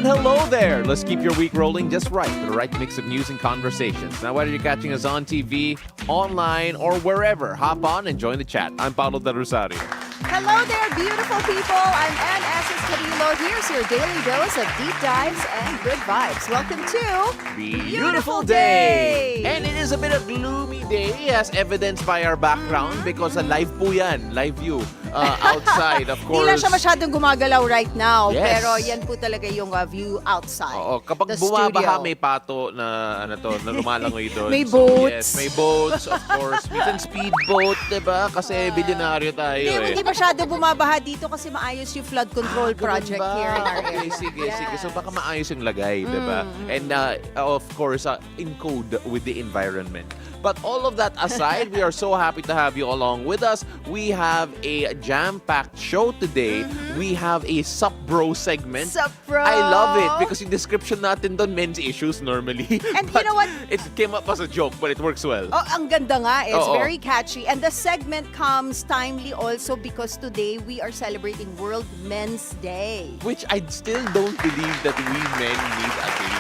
And hello there! Let's keep your week rolling just right with the right mix of news and conversations. Now, whether you're catching us on TV, online, or wherever, hop on and join the chat. I'm Paolo de Rosario. Hello there, beautiful people. I'm Asis-Carilo. Here's your daily dose of deep dives and good vibes. Welcome to Beautiful Day! And it is a bit of gloomy day as evidenced by our background because live po yan, live view outside, of course. Hindi lang siya masyadong gumagalaw right now, Yes. pero yan po talaga yung view outside. Oo, kapag the bumabaha, studio. may pato na na lumalangoy doon. May So, yes, boats. may boats, of course. Minsan speedboat, diba? Kasi bilyonaryo tayo Hindi masyado bumabaha dito kasi maayos yung flood control Ganun project ba? here in our Okay, area. sige. So Yes. baka maayos yung lagay, diba? And of course, in code with the environment. But all of that aside, we are so happy to have you along with us. We have a jam-packed show today. We have a Sup Bro segment. Sup, bro? I love it because yung description natin doon, men's issues normally. And you But know what? It came up as a joke, but it works well. Oh, ang ganda nga. It's Oo. very catchy. And the segment comes timely also because today we are celebrating World Men's Day. Which I still don't believe that we men need a day.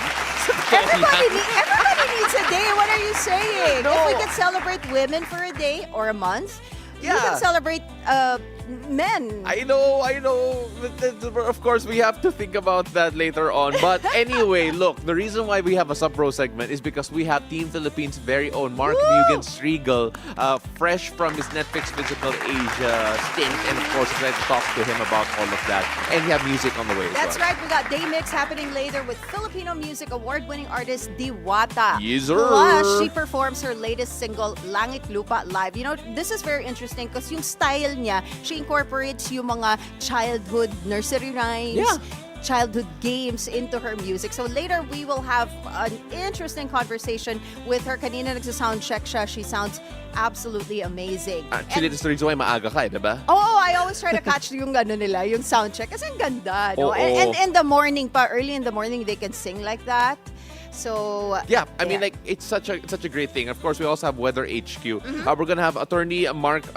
Everybody needs a day. What are you saying? No. If we could celebrate women for a day or a month, we Yeah. can celebrate men. I know. Of course, we have to think about that later on. But anyway, look, the reason why we have a sub-pro segment is because we have Team Philippines' very own Mark Mugen Striegl, fresh from his Netflix Physical Asia stint. And of course, we're going to talk to him about all of that. And we have music on the way as That's well. right. We got Day Mix happening later with Filipino music award-winning artist dwta. Yes, sir. Plus, she performs her latest single, Langit Lupa, live. You know, this is very interesting because yung style niya, she incorporates yung mga childhood nursery rhymes, Yeah. childhood games into her music. So later, we will have an interesting conversation with her. Kanina nagsa-sound check siya. She sounds absolutely amazing. Actually, that's the reason why maaga ka, diba? Oh, I always try to catch yung nila, yung sound check. Kasi ang ganda, no? Oo. And in the morning pa, early in the morning, they can sing like that. So, Yeah, I mean, like, it's such a great thing. Of course, we also have Weather HQ. We're gonna have attorney Mark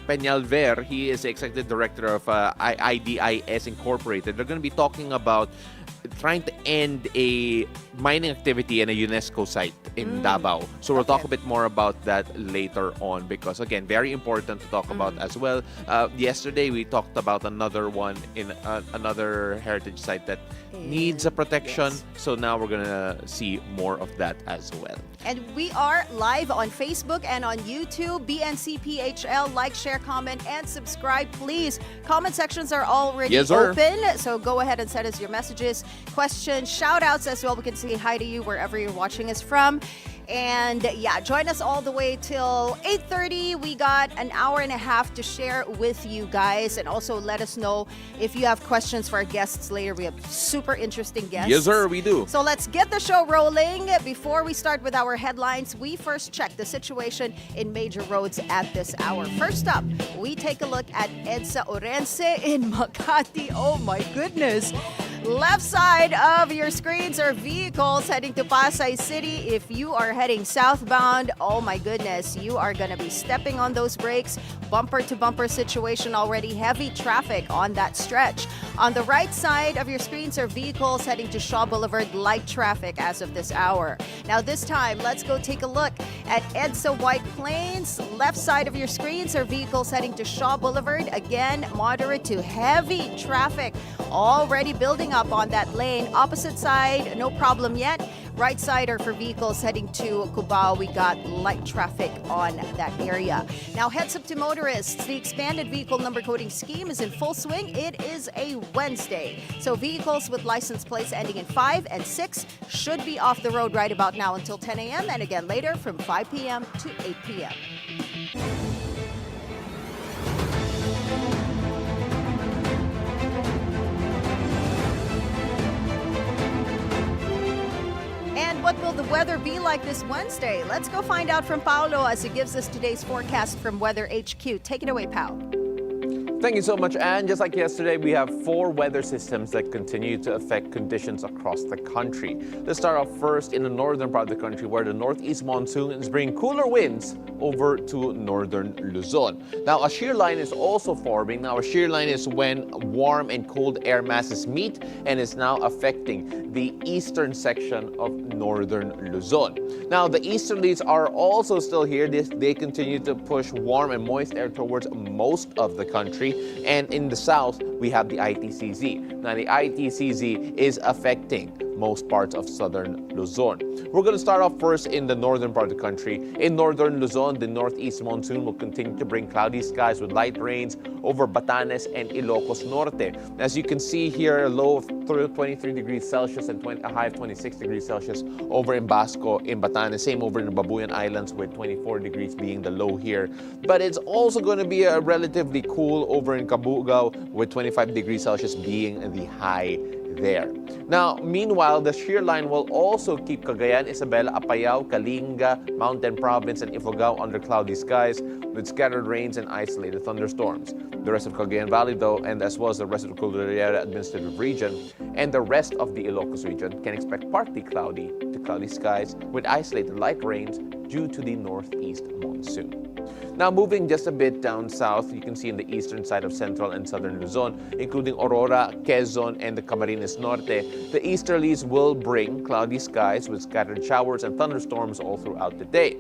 Peñalver. He is the executive director of IDIS Incorporated. They're going to be talking about trying to end a mining activity in a UNESCO site in Davao. So we'll talk a bit more about that later on because, again, very important to talk about as well. Yesterday, we talked about another one in another heritage site that needs a protection. Yes. So now we're going to see more of that as well. and we are live on Facebook and on YouTube. BNCPHL, like, share, comment, and subscribe, please. Comment sections are already Yes, sir. open, so go ahead and send us your messages, questions, shout-outs as well. We can say hi to you wherever you're watching us from. And yeah, join us all the way till 8:30. We got an hour and a half to share with you guys. And also let us know if you have questions for our guests later. We have super interesting guests. Yes, sir, we do. So let's get the show rolling. Before we start with our headlines, we first check the situation in major roads at this hour. First up, we take a look at EDSA Orense in Makati. Oh my goodness. Left side of your screens are vehicles heading to Pasay City. If you are heading southbound, oh my goodness, you are going to be stepping on those brakes. Bumper to bumper situation already. Heavy traffic on that stretch. On the right side of your screens are vehicles heading to Shaw Boulevard. Light traffic as of this hour. Now this time, let's go take a look at EDSA White Plains. Left side of your screens are vehicles heading to Shaw Boulevard. Again, moderate to heavy traffic already building up on that lane. Opposite side, no problem yet. Right side are for vehicles heading to Cubao. We got light traffic on that area. Now heads up to motorists. The expanded vehicle number coding scheme is in full swing. It is a Wednesday. So vehicles with license plates ending in 5 and 6 should be off the road right about now until 10 a.m. and again later from 5 p.m. to 8 p.m. And what will the weather be like this Wednesday? Let's go find out from Paolo as he gives us today's forecast from Weather HQ. Take it away, Pao. Thank you so much, Anne. Just like yesterday, we have 4 weather systems that continue to affect conditions across the country. Let's start off first in the northern part of the country, where the northeast monsoon is bringing cooler winds over to northern Luzon. Now, a shear line is also forming. Now, a shear line is when warm and cold air masses meet and is now affecting the eastern section of northern Luzon. Now, the easterlies are also still here. They continue to push warm and moist air towards most of the country. And in the south, we have the ITCZ. Now, the ITCZ is affecting most parts of southern Luzon. We're going to start off first in the northern part of the country. In northern Luzon, the northeast monsoon will continue to bring cloudy skies with light rains over Batanes and Ilocos Norte. As you can see here, a low of 23 degrees Celsius and a high of 26 degrees Celsius over in Basco, in Batanes. Same over in the Babuyan Islands with 24 degrees being the low here. But it's also going to be a relatively cool over in Cabugao with 25 degrees Celsius being the high there. Now, meanwhile, the shear line will also keep Cagayan, Isabela, Apayao, Kalinga, Mountain Province, and Ifugao under cloudy skies with scattered rains and isolated thunderstorms. The rest of Cagayan Valley, though, and as well as the rest of the Cordillera Administrative Region and the rest of the Ilocos region can expect partly cloudy to cloudy skies with isolated light rains due to the northeast monsoon. Now, moving just a bit down south, you can see in the eastern side of central and southern Luzon, including Aurora, Quezon, and the Camarines Norte, the easterlies will bring cloudy skies with scattered showers and thunderstorms all throughout the day.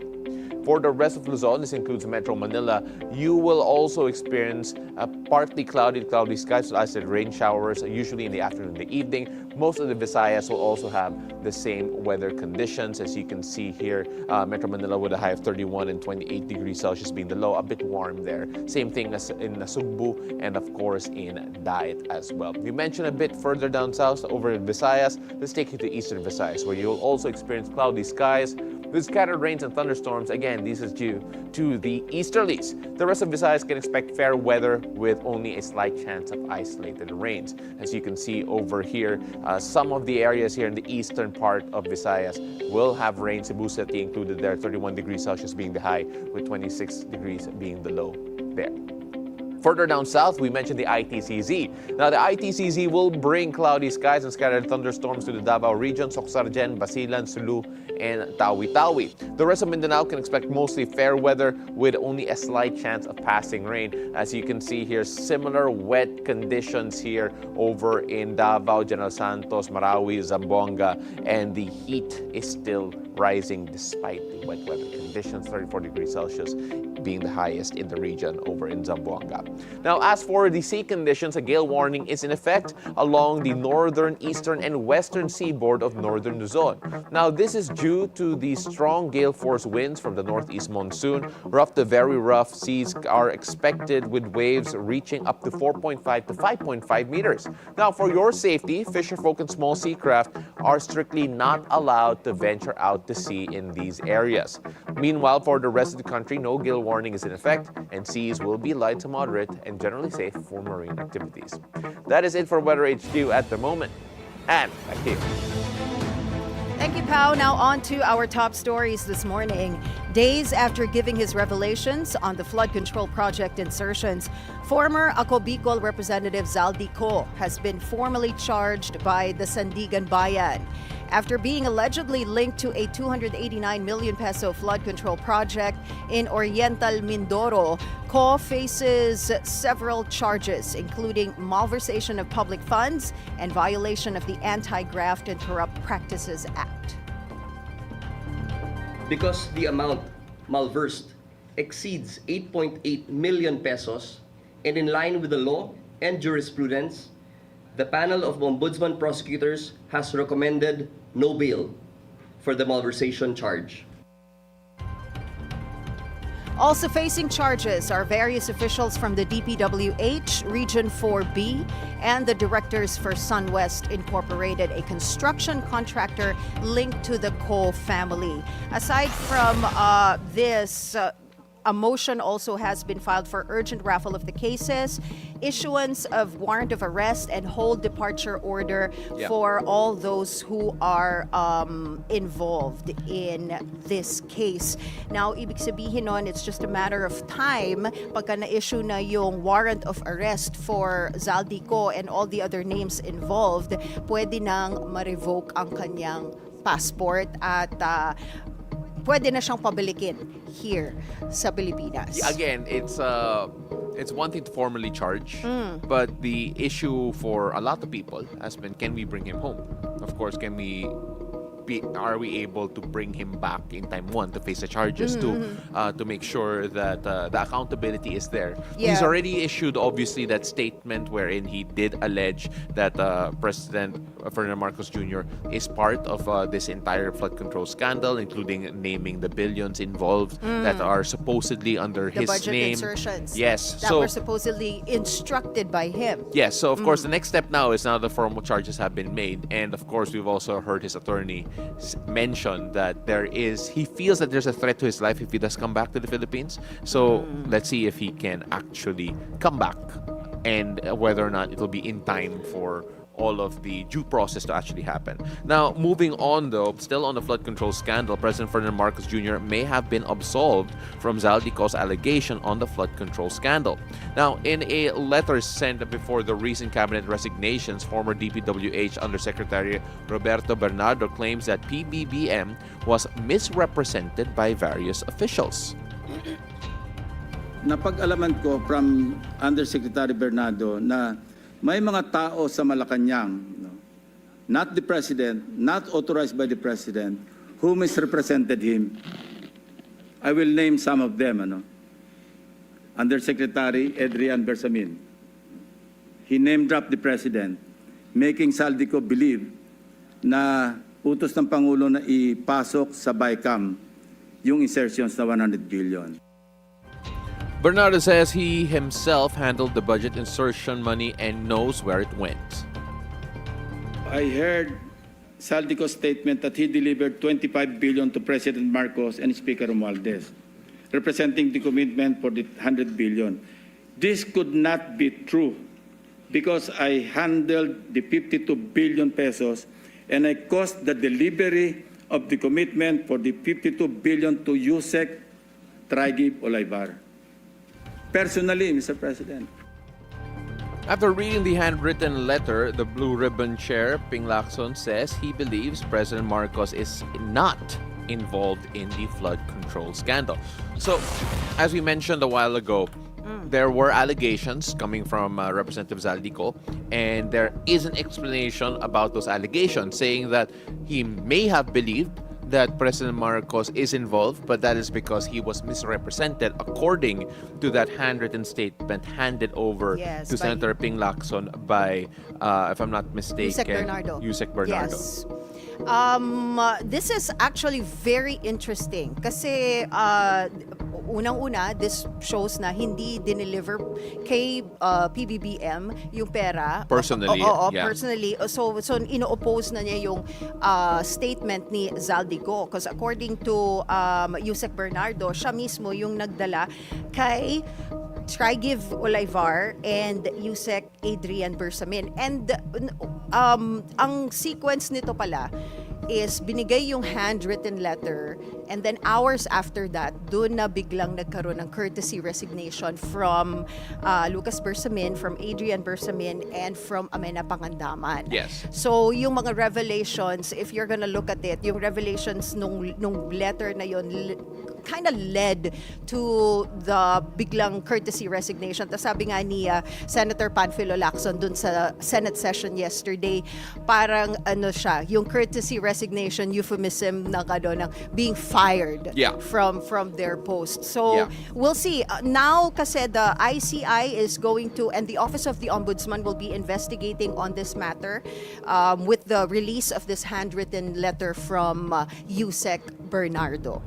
For the rest of Luzon, this includes Metro Manila, you will also experience partly cloudy skies with isolated rain showers, usually in the afternoon and the evening. Most of the Visayas will also have the same weather conditions. As you can see here, Metro Manila with a high of 31 and 28 degrees Celsius being the low, a bit warm there. Same thing as in Nasugbu and of course in Daet as well. You mentioned a bit further down south over in Visayas. Let's take you to eastern Visayas, where you'll also experience cloudy skies with scattered rains and thunderstorms. Again, this is due to the easterlies. The rest of Visayas can expect fair weather with only a slight chance of isolated rains. As you can see over here, some of the areas here in the eastern part of Visayas will have rain. Cebu City included there, 31 degrees Celsius being the high, with 26 degrees being the low there. Further down south, we mentioned the ITCZ. Now, the ITCZ will bring cloudy skies and scattered thunderstorms to the Davao region, Soxargen, Basilan, Sulu, and Tawi-Tawi. The rest of Mindanao can expect mostly fair weather with only a slight chance of passing rain. As you can see here, similar wet conditions here over in Davao, General Santos, Marawi, Zamboanga, and the heat is still rising despite the wet weather conditions, 34 degrees Celsius being the highest in the region over in Zamboanga. Now, as for the sea conditions, a gale warning is in effect along the northern, eastern, and western seaboard of northern Luzon. Now, this is due to the strong gale force winds from the northeast monsoon. Rough to very rough seas are expected with waves reaching up to 4.5 to 5.5 meters. Now, for your safety, fisherfolk and small sea craft are strictly not allowed to venture out to sea in these areas. Meanwhile, for the rest of the country, no gale warning is in effect, and seas will be light to moderate and generally safe for marine activities. That is it for Weather HQ at the moment. And back to you. Thank you, Pao. Now on to our top stories this morning. Days after giving his revelations on the flood control project insertions, former Ako Bicol Representative Zaldi Co has been formally charged by the Sandigan Bayan. After being allegedly linked to a 289 million peso flood control project in Oriental Mindoro, Co faces several charges, including malversation of public funds and violation of the Anti-Graft and Corrupt Practices Act. Because the amount malversed exceeds 8.8 million pesos and in line with the law and jurisprudence, the panel of Ombudsman prosecutors has recommended no bail for the malversation charge. Also facing charges are various officials from the DPWH, Region 4B, and the directors for SunWest Incorporated, a construction contractor linked to the Co family. Aside from this, a motion also has been filed for urgent raffle of the cases, issuance of warrant of arrest, and hold departure order for all those who are involved in this case. Now, ibig sabihin nun, it's just a matter of time pagka na-issue na yung warrant of arrest for Zaldico and all the other names involved, pwede nang ma-revoke ang kanyang passport at pwede na siyang pabalikin here sa Pilipinas. Again, it's one thing to formally charge, but the issue for a lot of people has been, can we bring him home? Of course, are we able to bring him back in time one to face the charges, to make sure that the accountability is there. He's already issued obviously that statement wherein he did allege that President Ferdinand Marcos Jr. is part of this entire flood control scandal, including naming the billions involved that are supposedly under the his budget name. insertions Yes, that were supposedly instructed by him. Yes, so of course the next step now is now the formal charges have been made, and of course we've also heard his attorney mention that he feels that there's a threat to his life if he does come back to the Philippines. So let's see if he can actually come back, and whether or not it'll be in time for all of the due process to actually happen. Now, moving on though, still on the flood control scandal, President Ferdinand Marcos Jr. may have been absolved from Zaldico's allegation on the flood control scandal. Now, in a letter sent before the recent cabinet resignations, former DPWH Undersecretary Roberto Bernardo claims that PBBM was misrepresented by various officials. Napag-alaman ko from Undersecretary Bernardo na may mga tao sa Malacanang, not the President, not authorized by the President, who misrepresented him. I will name some of them. Undersecretary Adrian Bersamin. He name-dropped the President, making Zaldico believe na utos ng Pangulo na ipasok sa BICAM yung insertions na 100 billion. Bernardo says he himself handled the budget insertion money and knows where it went. I heard Zaldico's statement that he delivered 25 billion to President Marcos and Speaker Romualdez, representing the commitment for the 100 billion. This could not be true because I handled the 52 billion pesos and I caused the delivery of the commitment for the 52 billion to Yusek Striegl Olivar. Personally, Mr. President. After reading the handwritten letter, the Blue Ribbon Chair, Ping Lacson, says he believes President Marcos is not involved in the flood control scandal. So, as we mentioned a while ago, there were allegations coming from Representative Zaldico, and there is an explanation about those allegations, saying that he may have believed that President Marcos is involved, but that is because he was misrepresented according to that handwritten statement handed over to Senator Ping Lacson by, if I'm not mistaken, Yusek Bernardo. Yes. This is actually very interesting kasi unang-una, this shows na hindi dineliver kay PBBM yung pera. Personally. Personally. So ino-oppose na niya yung statement ni Zaldico because according to Yusek Bernardo, siya mismo yung nagdala kay Striegl Olivar and Yusek Adrian Bersamin. And ang sequence nito pala is binigay yung handwritten letter, and then hours after that, doon na biglang nagkaroon ng courtesy resignation from Lucas Bersamin, from Adrian Bersamin, and from Amena Pangandaman. Yes. So yung mga revelations, if you're gonna look at it, yung revelations nung letter na yun kind of led to the biglang courtesy resignation. Tapos sabi nga ni Senator Panfilo Lacson dun sa Senate session yesterday, parang ano siya, yung courtesy resignation euphemism ng ng being fired from their post. So we'll see. Now kasi the ICI is going to, and the Office of the Ombudsman will be investigating on this matter with the release of this handwritten letter from Yusek Bernardo.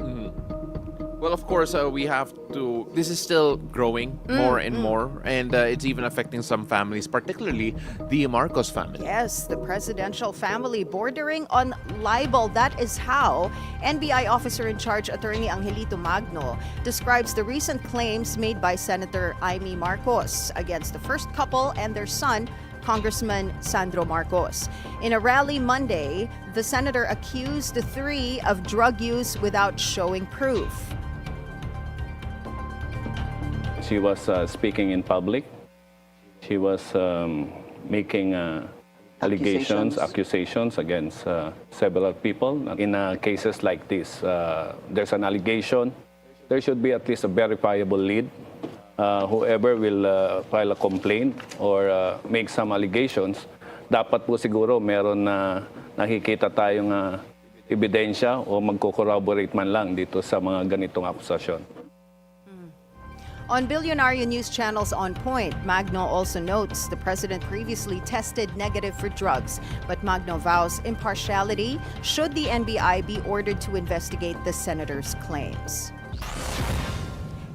Well, of course, we have to. This is still growing more and more, and it's even affecting some families, particularly the Marcos family. Yes, the presidential family bordering on libel. That is how NBI officer in charge, Attorney Angelito Magno, describes the recent claims made by Senator Amy Marcos against the first couple and their son, Congressman Sandro Marcos. In a rally Monday, the senator accused the three of drug use without showing proof. She was speaking in public. She was making accusations against several people. In cases like this, there's an allegation. There should be at least a verifiable lead. Whoever will file a complaint or make some allegations, dapat po siguro meron na nakikita tayong ebidensya o magko-corroborate man lang dito sa mga ganitong akusasyon. On Bilyonaryo News Channel's On Point, Magno also notes the president previously tested negative for drugs, but Magno vows impartiality should the NBI be ordered to investigate the senator's claims.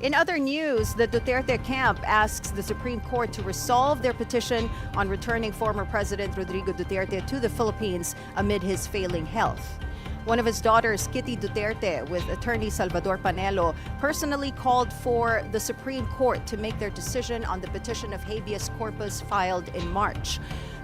In other news, the Duterte camp asks the Supreme Court to resolve their petition on returning former President Rodrigo Duterte to the Philippines amid his failing health. One of his daughters, Kitty Duterte, with attorney Salvador Panelo, personally called for the Supreme Court to make their decision on the petition of habeas corpus filed in March.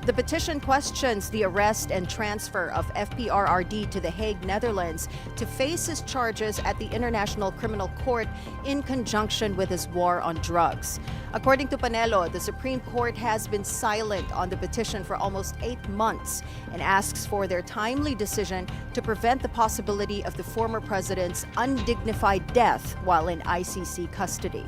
The petition questions the arrest and transfer of FPRRD to The Hague, Netherlands, to face his charges at the International Criminal Court in conjunction with his war on drugs. According to Panelo, the Supreme Court has been silent on the petition for almost 8 months and asks for their timely decision to prevent the possibility of the former president's undignified death while in ICC custody.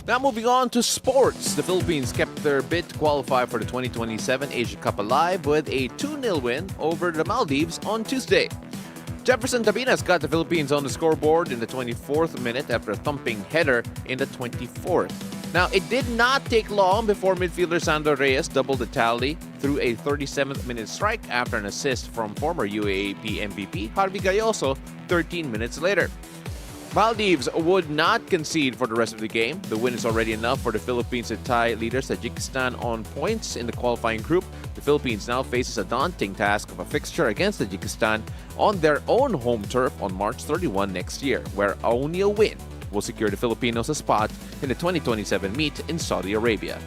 Now moving on to sports. The Philippines kept their bid to qualify for the 2027 Asia Cup alive with a 2-0 win over the Maldives on Tuesday. Jefferson Tabinas got the Philippines on the scoreboard in the 24th minute after a thumping header in the 24th. Now, it did not take long before midfielder Sandro Reyes doubled the tally through a 37th minute strike after an assist from former UAAP MVP Harvey Gayoso 13 minutes later. Maldives would not concede for the rest of the game. The win is already enough for the Philippines to tie leader Tajikistan on points in the qualifying group. The Philippines now faces a daunting task of a fixture against Tajikistan on their own home turf on March 31 next year, where only a win will secure the Filipinos a spot in the 2027 meet in Saudi Arabia.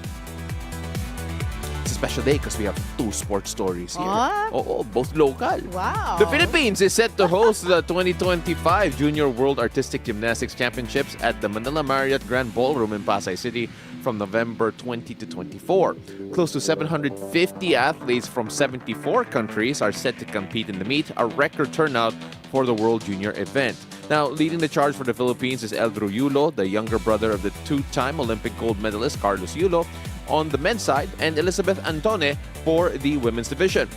It's a special day because we have 2 sports stories here. Oh, both local. Wow. The Philippines is set to host the 2025 Junior World Artistic Gymnastics Championships at the Manila Marriott Grand Ballroom in Pasay City from November 20 to 24. Close to 750 athletes from 74 countries are set to compete in the meet, a record turnout for the World Junior event. Now, leading the charge for the Philippines is Eldro Yulo, the younger brother of the 2-time Olympic gold medalist Carlos Yulo, on the men's side, and Elizabeth Antone for the women's division.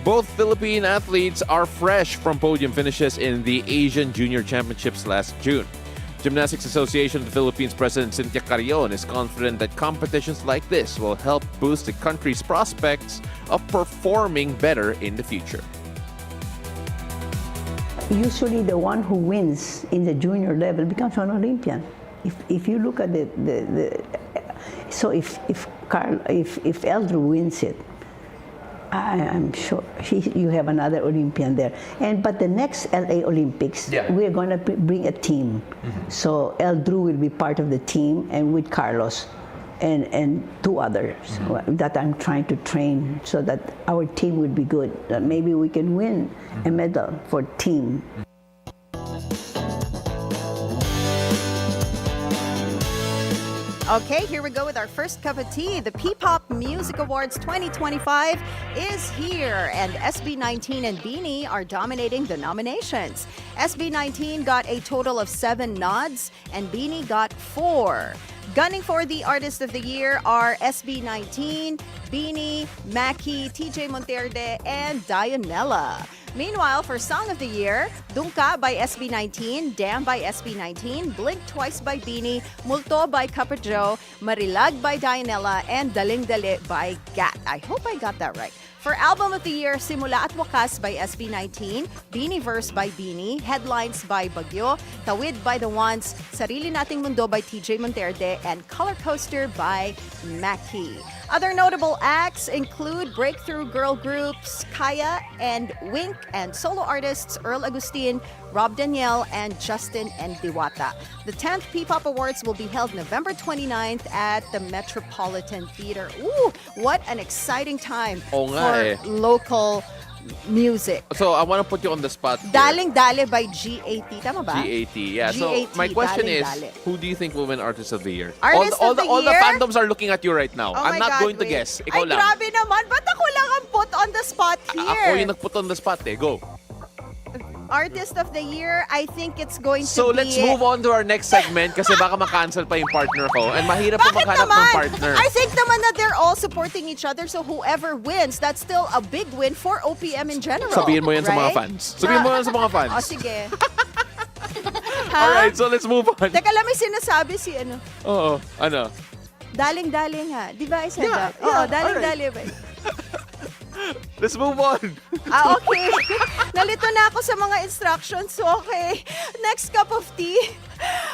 Both Philippine athletes are fresh from podium finishes in the Asian Junior Championships last June. Gymnastics Association of the Philippines President Cynthia Carrion is confident that competitions like this will help boost the country's prospects of performing better in the future. Usually the one who wins in the junior level becomes an Olympian. If you look at so if Eldro wins it, I'm sure you have another Olympian there. But the next LA Olympics, we're going to bring a team. So Eldro will be part of the team, and with Carlos and 2 others that I'm trying to train so that our team will be good. That maybe we can win a medal for team. Okay, here we go with our first cup of tea. The P-Pop Music Awards 2025 is here, and SB19 and Beanie are dominating the nominations. SB19 got a total of 7 nods, and Beanie got 4. Gunning for the Artist of the Year are SB19, Beanie, Mackie, TJ Monterde, and Dianella. Meanwhile, for Song of the Year, Dungka by SB19, Damn by SB19, Blink Twice by Beanie, Multo by Kappa Joe, Marilag by Dianella, and Daling Dali by Gat. I hope I got that right. For Album of the Year, Simula at Wakas by SB19, Beanie Verse by Beanie, Headlines by Bagyo, Tawid by The Ones, Sarili Nating Mundo by TJ Monterde, and Color Coaster by Maki. Other notable acts include breakthrough girl groups Kaya and Wink, and solo artists Earl Agustin, Rob Danielle, and Justin and Dwta. The 10th P-Pop Awards will be held November 29th at the Metropolitan Theater. Ooh, what an exciting time Oo nga for eh. local music. So, I want to put you on the spot here. Daling Dale by GAT. Tama ba? GAT, yeah. So, GAT, my question Daling is, Dale. who do you think will win Artist of the Year? Artist all of the all the Year? fandoms are looking at you right now. Oh I'm my not God, going to wait. guess. Ikaw Ay, lang. grabe naman. Ba't ako lang ang put on the spot here? Ako yung nag-put on the spot eh. Go. Artist of the Year, I think it's going So, to be... let's move on to our next segment kasi baka makancel pa yung partner ko. And mahirap po Bakit maghanap naman? ng partner. I think naman that they're all supporting each other, so whoever wins, that's still a big win for OPM in general. Sabihin mo yan sa mga right? fans. Sabihin mo yan sa mga fans. O, sige. Ha? Alright, so let's move on. Teka lang, may sinasabi si ano. Oo, ano? Daling-daling ha. Di ba I said Yeah, that? Oo, yeah, daling-daling ba? Let's move on. Okay. Nalito na ako sa mga instructions. So, okay. Next cup of tea.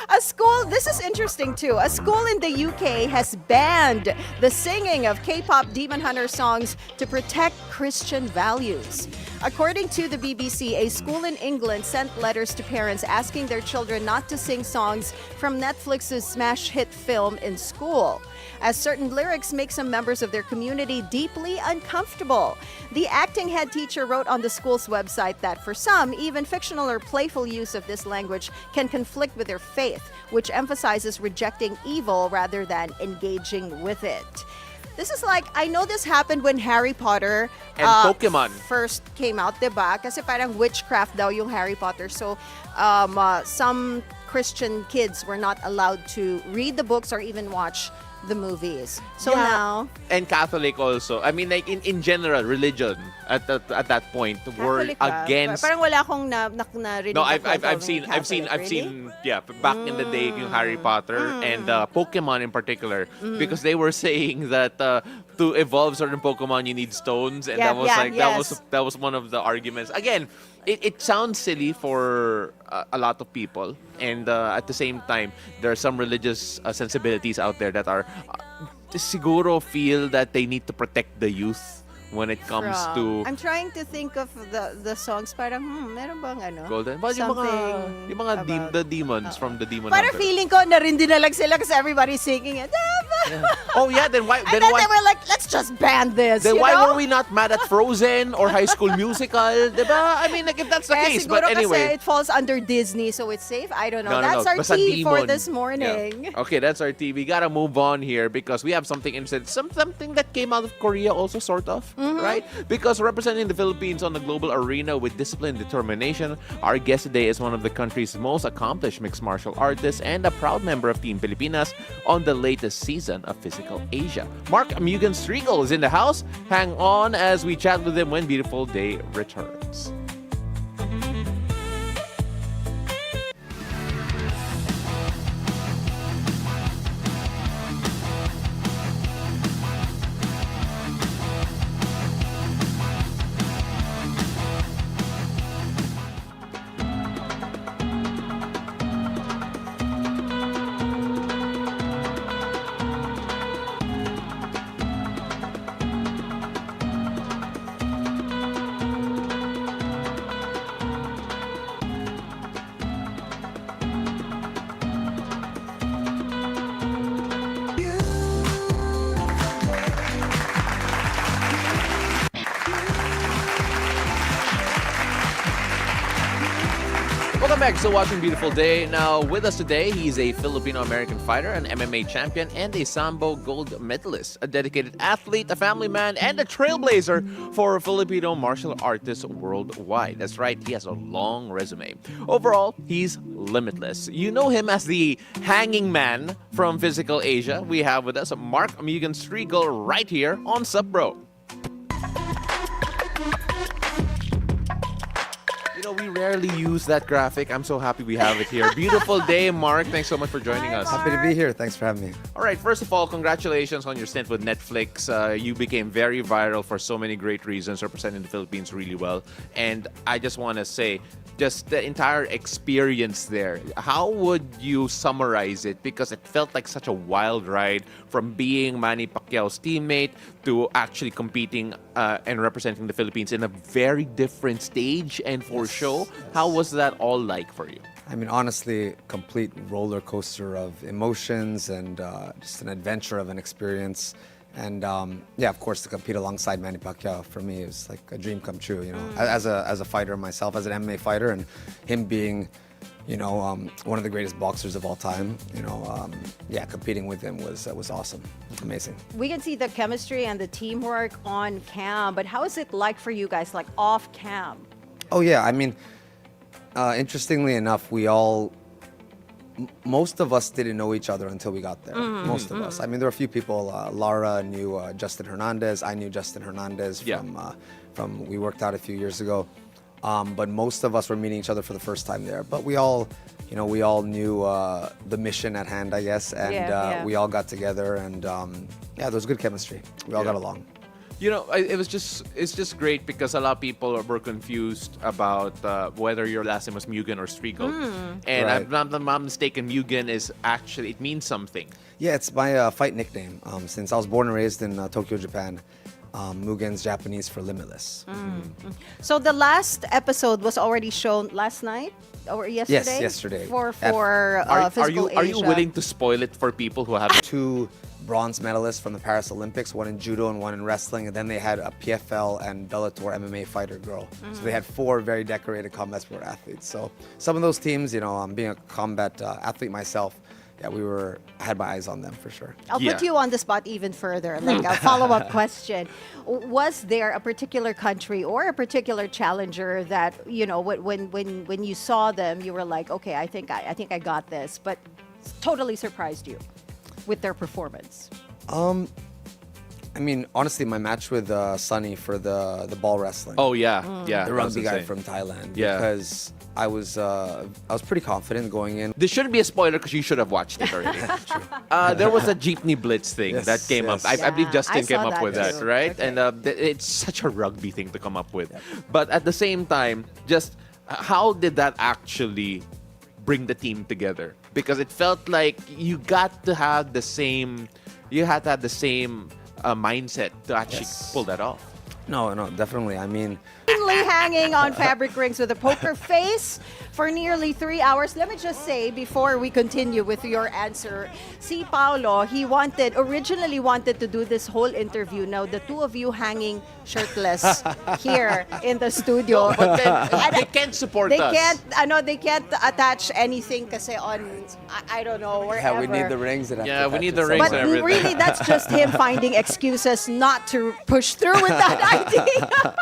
A school, this is interesting too. A school in the UK has banned the singing of K-pop Demon Hunter songs to protect Christian values. According to the BBC, a school in England sent letters to parents asking their children not to sing songs from Netflix's smash hit film in school, as certain lyrics make some members of their community deeply uncomfortable. The acting head teacher wrote on the school's website that for some, even fictional or playful use of this language can conflict with their faith, which emphasizes rejecting evil rather than engaging with it. This is like, I know this happened when Harry Potter And Pokemon. first came out, diba? Kasi parang witchcraft daw yung Harry Potter. So, some Christian kids were not allowed to read the books or even watch the movies. So Yeah. now, And Catholic also. I mean, like in general, religion at that point were Catholic ba? against. Parang wala akong narinig. No, na I've following seen, Catholic, really? yeah, back in the day, yung Harry Potter and Pokemon in particular, because they were saying that to evolve certain Pokemon, you need stones, and Yeah, that was yeah, like yes. that was one of the arguments. Again, it sounds silly for a lot of people, and at the same time, there are some religious sensibilities out there that are siguro feel that they need to protect the youth when it comes to I'm trying to think of the songs. Parang, meron bang ano? Golden. Well, yung mga about- the demons from the Demon Parang Hunter. feeling ko narindi na lang sila kasi everybody's singing it. Oh yeah, then why And then why they were like, let's just ban this, then you why know? were we not mad at Frozen or High School Musical? Diba? I mean, like if that's the Eh, case, siguro but kasi anyway. it falls under Disney, so it's safe. I don't know. No, That's our Basta tea for demon. this morning. Yeah. Okay, that's our tea. We gotta move on here because we have something interesting. Something that came out of Korea also, sort of, right? Because representing the Philippines on the global arena with discipline and determination, our guest today is one of the country's most accomplished mixed martial artists and a proud member of Team Pilipinas on the latest season of Physical Asia. Mark Mugen Striegl is in the house. Hang on as we chat with him when Beautiful Day returns. Welcome back to Watching Beautiful Day. Now, with us today, he's a Filipino-American fighter, an MMA champion, and a Sambo gold medalist, a dedicated athlete, a family man, and a trailblazer for Filipino martial artists worldwide. That's right, he has a long resume. Overall, he's limitless. You know him as the hanging man from Physical Asia. We have with us Mark Mugen Striegl right here on Sup Bro. We rarely use that graphic. I'm so happy we have it here. Beautiful day, Mark. Thanks so much for joining us. Happy to be here. Thanks for having me. All right, first of all, congratulations on your stint with Netflix. You became very viral for so many great reasons, representing the Philippines really well. And I just want to say, just the entire experience there, how would you summarize it? Because it felt like such a wild ride from being Manny Pacquiao's teammate to actually competing and representing the Philippines in a very different stage and for show. How was that all like for you? I mean, honestly, complete roller coaster of emotions and just an adventure of an experience. And yeah, of course, to compete alongside Manny Pacquiao for me is like a dream come true. As a fighter myself, as an MMA fighter, and him being, one of the greatest boxers of all time. Yeah, competing with him was awesome, amazing. We can see the chemistry and the teamwork on cam, but how is it like for you guys, like off cam? Oh yeah, I mean, interestingly enough, most of us didn't know each other until we got there. Most of us. I mean, there were a few people. Lara knew Justin Hernandez. I knew Justin Hernandez from we worked out a few years ago. But most of us were meeting each other for the first time there. But we all knew the mission at hand, I guess, and we all got together, and yeah, there was good chemistry. We all got along. It's just great because a lot of people were confused about whether your last name was Mugen or Striegl. And Right. if I'm not mistaken, Mugen is actually, it means something. Yeah, it's my fight nickname. Since I was born and raised in Tokyo, Japan, Mugen's Japanese for limitless. So the last episode was already shown last night or yesterday? Yes, yesterday. For Are Physical you Asia. willing to spoil it for people who haven't? 2 bronze medalists from the Paris Olympics, one in judo and one in wrestling, and then they had a PFL and Bellator MMA fighter girl. So they had 4 very decorated combat sport athletes. So some of those teams, being a combat athlete myself, yeah, I had my eyes on them for sure. I'll put you on the spot even further, like a follow-up question. Was there a particular country or a particular challenger that, when you saw them, you were like, okay, I think I got this, but totally surprised you with their performance? I mean, honestly, my match with Sunny for the ball wrestling. Oh, yeah. Yeah. the that was rugby guy insane. from Thailand. Yeah. Because I was pretty confident going in. This shouldn't be a spoiler because you should have watched it already. There was a jeepney blitz thing Yes, that came up. yes. I believe Yeah, Justin I came saw up that with too. that, right? Okay. And it's such a rugby thing to come up with. But at the same time, just how did that actually bring the team together? Because it felt like you got to have the same, mindset to actually Yes. pull that off. No, definitely. I mean, Hanging on fabric rings with a poker face for nearly 3 hours. Let me just say before we continue with your answer, see Paolo, he originally wanted to do this whole interview. Now the two of you hanging shirtless here in the studio. But then they can't support They us. they can't attach anything kasi on, I don't know, wherever. yeah, we need the rings. Yeah, we need the rings But and everything. really, that's just him finding excuses not to push through with that idea.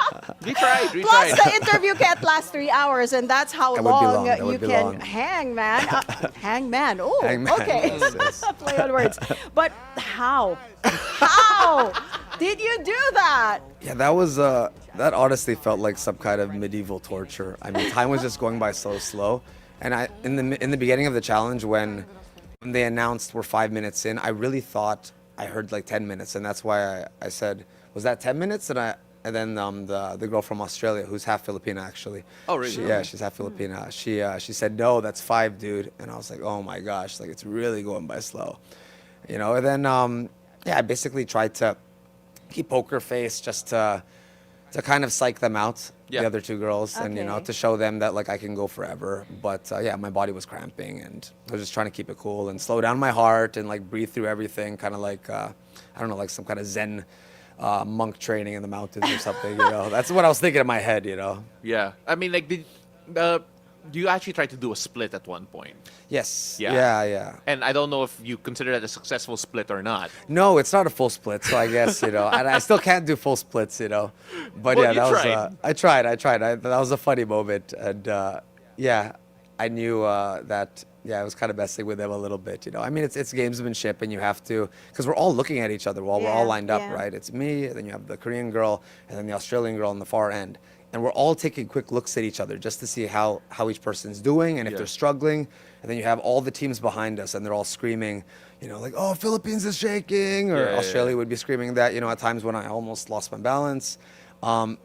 We tried. Plus, the interview can't last 3 hours, and that's how That would be long. That you would be can long. hang, man. Hang, man. Oh, Hangman, okay. yes, yes. Play on words. But how? How did you do that? Yeah, that honestly felt like some kind of medieval torture. I mean, time was just going by so slow. And in the beginning of the challenge, when they announced we're 5 minutes in, I really thought I heard like 10 minutes, and that's why I said, was that 10 minutes? And then the girl from Australia, who's half Filipina actually. Oh, really? She's half Filipina. She said, no, that's 5, dude. And I was like, oh my gosh, like it's really going by slow, And then I basically tried to keep poker face just to kind of psych them out, Yeah. the other 2 girls, and Okay. to show them that like I can go forever. But yeah, my body was cramping, and I was just trying to keep it cool and slow down my heart and like breathe through everything, kind of like I don't know, like some kind of Zen monk training in the mountains or something. That's what I was thinking in my head. Yeah. I mean, like, do you actually try to do a split at one point? Yes. Yeah. Yeah. And I don't know if you consider that a successful split or not. No, it's not a full split, so I guess, and I still can't do full splits, But Well, yeah, you that was, tried. I tried. That was a funny moment. And yeah, I knew that, yeah, I was kind of messing with them a little bit, I mean, it's gamesmanship, and you have to, because we're all looking at each other while we're all Yeah, lined up, yeah. right? It's me, then you have the Korean girl, and then the Australian girl on the far end. and we're all taking quick looks at each other just to see how each person's doing and if Yeah. they're struggling. And then you have all the teams behind us, and they're all screaming, like, "Oh, Philippines is shaking," or Yeah. Australia would be screaming that, at times when I almost lost my balance.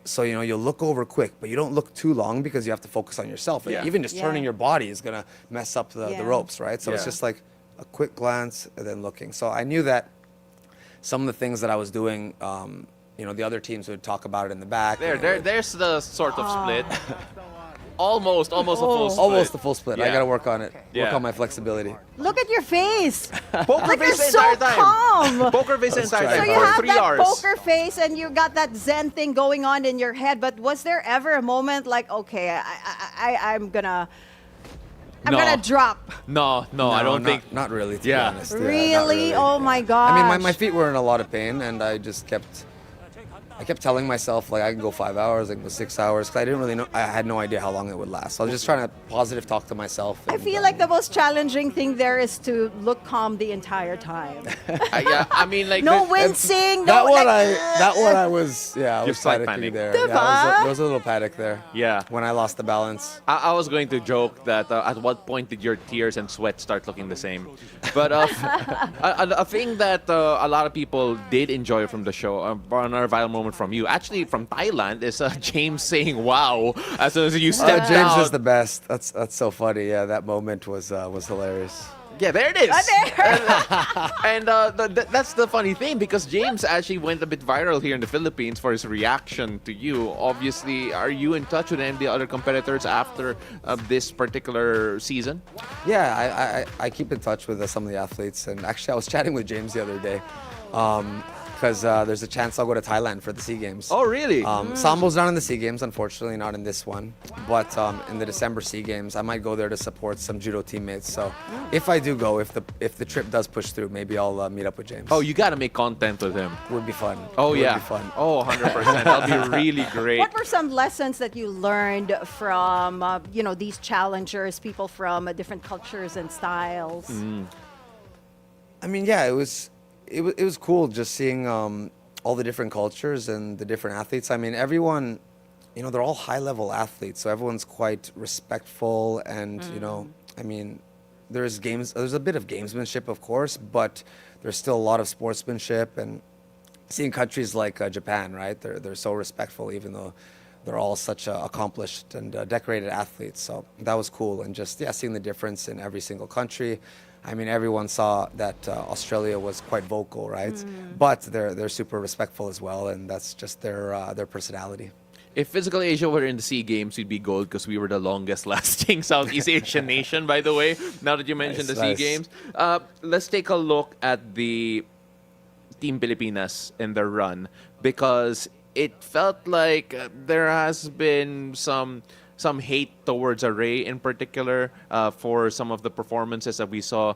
So, you'll look over quick, but you don't look too long because you have to focus on yourself. Yeah. Even just Yeah. turning your body is going to mess up the Yeah. ropes, right? So it's Yeah. just like a quick glance and then looking. So I knew that some of the things that I was doing, the other teams would talk about it in the back. There's the sort of split. Almost a full split. Almost the full split. I Yeah. got to work on it. Yeah. Work on my flexibility. Look at your face. Poker Like, face you're the so entire time. calm. Poker face the entire try. time So you for have 3 that hours. poker face and you got that Zen thing going on in your head. But was there ever a moment like, okay, I'm gonna drop? No, I don't think. Not really, to Yeah. be honest. Yeah, not Really? Oh my gosh. I mean, my feet were in a lot of pain, and I just kept telling myself, like, I can go 5 hours, I can go 6 hours, because I didn't really know, I had no idea how long it would last. So I was just trying to positive talk to myself. I and, feel like the most challenging thing there is to look calm the entire time. Yeah, I mean, like No the- wincing, that no one, like, I was, I was slight panicking panic. there. Diba? Yeah, there was a little panic there. Yeah. When I lost the balance. I was going to joke that at what point did your tears and sweat start looking the same? But a thing that a lot of people did enjoy from the show, another viral moment from you, actually from Thailand, is James saying "wow" as soon as you stepped James out. is the best. That's so funny. Yeah, that moment was hilarious. Yeah, there it is. there. And that's the funny thing, because James actually went a bit viral here in the Philippines for his reaction to you. Obviously, are you in touch with any of the other competitors after this particular season? Yeah, I keep in touch with some of the athletes, and actually I was chatting with James the other day, because there's a chance I'll go to Thailand for the SEA Games. Oh, really? Sambo's not in the SEA Games, unfortunately, not in this one. But in the December SEA Games, I might go there to support some judo teammates. So if I do go, if the trip does push through, maybe I'll meet up with James. Oh, you got to make content with him. Would be fun. Oh, Would yeah. be fun. Oh, 100%. That'll be really great. What were some lessons that you learned from, these challengers, people from different cultures and styles? I mean, yeah, it was cool just seeing all the different cultures and the different athletes. I mean, everyone, they're all high-level athletes, so everyone's quite respectful. And I mean, there's a bit of gamesmanship, of course, but there's still a lot of sportsmanship. And seeing countries like Japan, right? They're so respectful, even though they're all such accomplished and decorated athletes. So that was cool, and just seeing the difference in every single country. I mean, everyone saw that Australia was quite vocal, right? But they're super respectful as well, and that's just their personality. If Physical Asia were in the SEA Games, we'd be gold, because we were the longest lasting Southeast Asian nation, by the way, now that you mentioned the SEA Nice. Games. Let's take a look at the Team Pilipinas in their run, because it felt like there has been some hate towards Array in particular for some of the performances that we saw,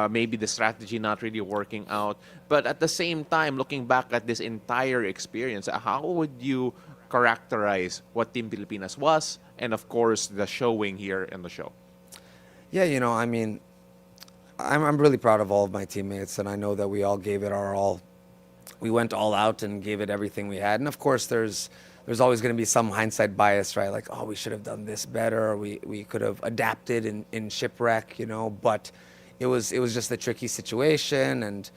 maybe the strategy not really working out. But at the same time, looking back at this entire experience, how would you characterize what Team Pilipinas was, and of course the showing here in the show? Yeah, I mean, I'm really proud of all of my teammates, and I know that we all gave it our all. We went all out and gave it everything we had. And of course, there's always going to be some hindsight bias, right? Like, oh, we should have done this better. Or we could have adapted in shipwreck, But it was just a tricky situation, and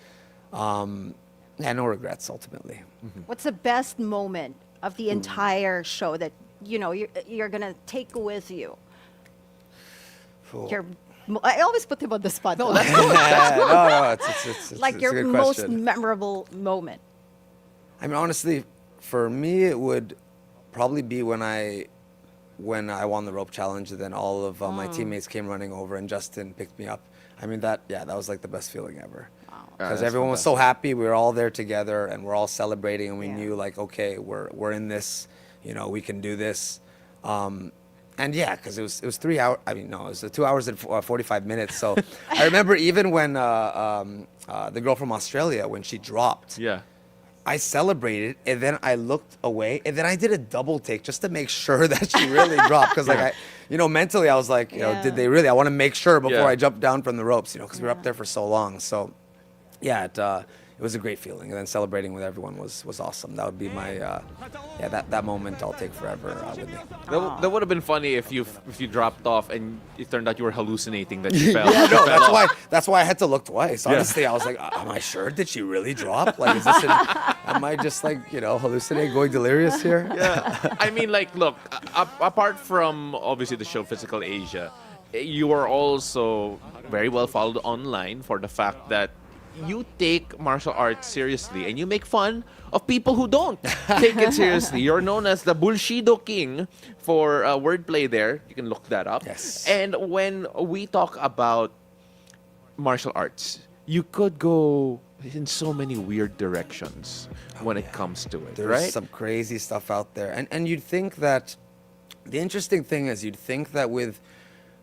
no regrets ultimately. What's the best moment of the entire show that you're gonna take with you? Cool. I always put him on the spot. No, though. that's good. That's good. No, it's like it's a your good most question. memorable moment. I mean, honestly, for me, it would probably be when I won the rope challenge, and then all of my teammates came running over, and Justin picked me up. I mean, that was like the best feeling ever. Because that's everyone was so happy. We were all there together, and we're all celebrating, and we knew, like, okay, we're in this. We can do this. And yeah, because it was 3 hours. I mean, no, it was 2 hours and 45 minutes. So I remember even when the girl from Australia, when she dropped, Yeah. I celebrated, and then I looked away, and then I did a double take just to make sure that she really dropped. Because mentally I was like, did they really? I want to make sure before Yeah. I jump down from the ropes, because we were up there for so long. So yeah, it was a great feeling. And then celebrating with everyone was awesome. That would be my that moment I'll take forever with me. That would have been funny if you dropped off and it turned out you were hallucinating that you fell. Yeah, no, you fell off. that's why I had to look twice. Honestly, I was like, am I sure? Did she really drop? Like, is this am I just like, hallucinating, going delirious here? Yeah. I mean, like, look, apart from obviously the show Physical Asia, you are also very well followed online for the fact that you take martial arts seriously and you make fun of people who don't take it seriously. You're known as the Bullshido King for wordplay there. You can look that up. Yes. And when we talk about martial arts, you could go in so many weird directions when it comes to it, There's right? some crazy stuff out there. And you'd think that, the interesting thing is you'd think that with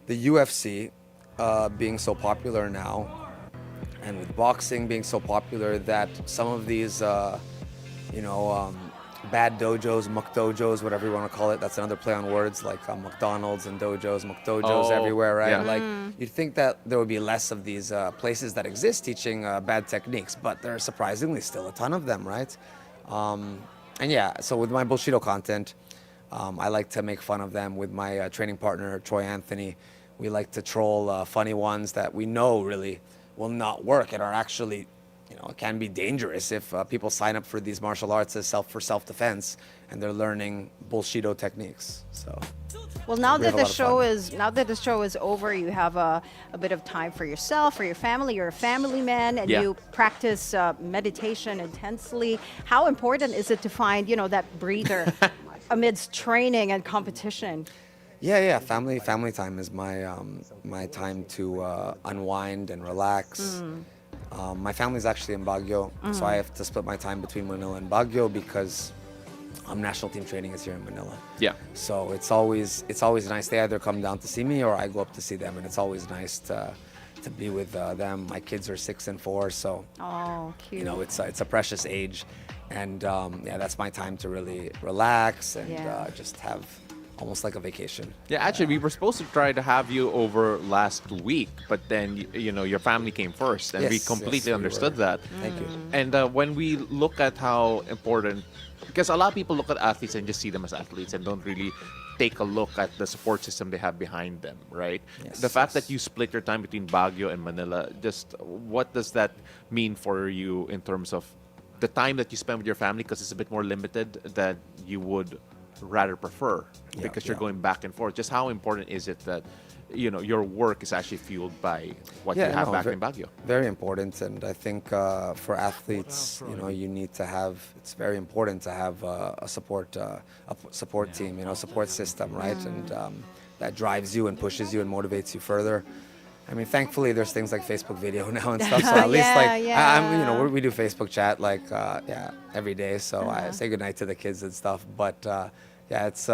the UFC being so popular now, and with boxing being so popular, that some of these, bad dojos, mukdojos, whatever you want to call it, that's another play on words, like McDonald's and dojos, mukdojos everywhere, right? yeah. Like, you'd think that there would be less of these places that exist teaching bad techniques, but there are surprisingly still a ton of them, right? So with my Bushido content, I like to make fun of them. With my training partner, Troy Anthony, we like to troll funny ones that we know really will not work and are actually, it can be dangerous if people sign up for these martial arts as self-defense and they're learning Bushido techniques. So, Well, now we that have a the lot of fun. show is over, you have a bit of time for yourself, for your family. You're a family man, and Yeah. you practice meditation intensely. How important is it to find that breather amidst training and competition? Yeah. Family time is my time to unwind and relax. My family's actually in Baguio, so I have to split my time between Manila and Baguio because national team training is here in Manila. Yeah. So it's always nice. They either come down to see me or I go up to see them, and it's always nice to be with them. My kids are 6 and 4, so Oh, cute. it's a precious age, and that's my time to really relax and Yeah. just have almost like a vacation. Yeah, actually, we were supposed to try to have you over last week, but then, your family came first, and we Yes, completely we understood were. that. Thank you. And when we look at how important, because a lot of people look at athletes and just see them as athletes and don't really take a look at the support system they have behind them, right? Yes, The fact yes. that you split your time between Baguio and Manila, just what does that mean for you in terms of the time that you spend with your family, because it's a bit more limited than you would rather prefer because you're going back and forth. Just how important is it that your work is actually fueled by what you have back in Baguio? Very important, and I think for athletes, you need to have. It's very important to have a support team, support system, right? And that drives you and pushes you and motivates you further. I mean, thankfully, there's things like Facebook video now and stuff. So at least, we do Facebook chat every day. So I say goodnight to the kids and stuff. But it's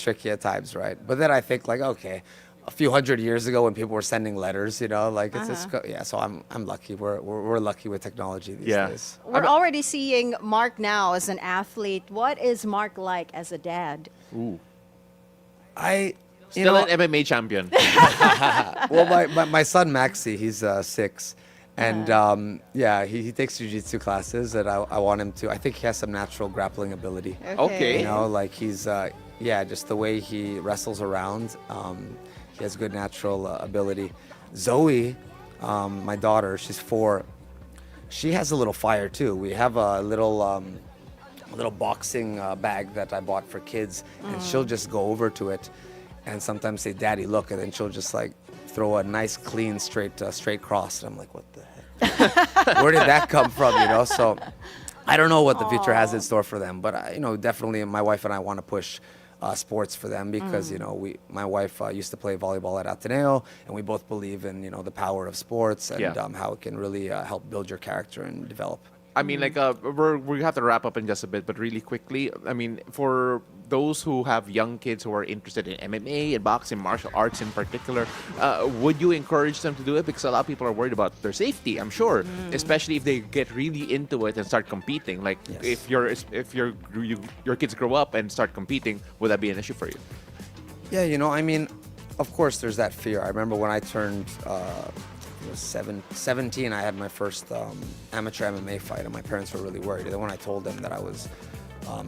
tricky at times, right? But then I think okay, a few hundred years ago when people were sending letters, So I'm lucky. We're lucky with technology these days. We're already seeing Mark now as an athlete. What is Mark like as a dad? Still an MMA champion. Well, my son Maxi, he's 6, and he takes jiu-jitsu classes, and I want him to. I think he has some natural grappling ability. Okay. He's just the way he wrestles around. He has good natural ability. Zoe, my daughter, she's 4. She has a little fire too. We have a little boxing bag that I bought for kids, and she'll just go over to it and sometimes say, "Daddy, look," and then she'll just throw a nice, clean, straight cross. And I'm like, "What the heck? Where did that come from?" So I don't know what the future has in store for them, but definitely my wife and I want to push sports for them because my wife used to play volleyball at Ateneo, and we both believe in the power of sports and how it can really help build your character and develop. I mean, we have to wrap up in just a bit, but really quickly, I mean, for those who have young kids who are interested in MMA and boxing, martial arts in particular, would you encourage them to do it? Because a lot of people are worried about their safety, I'm sure, especially if they get really into it and start competing. Like, if your kids grow up and start competing, would that be an issue for you? Yeah, I mean, of course, there's that fear. I remember when I turned was 17, I had my first amateur MMA fight, and my parents were really worried. And when I told them that I was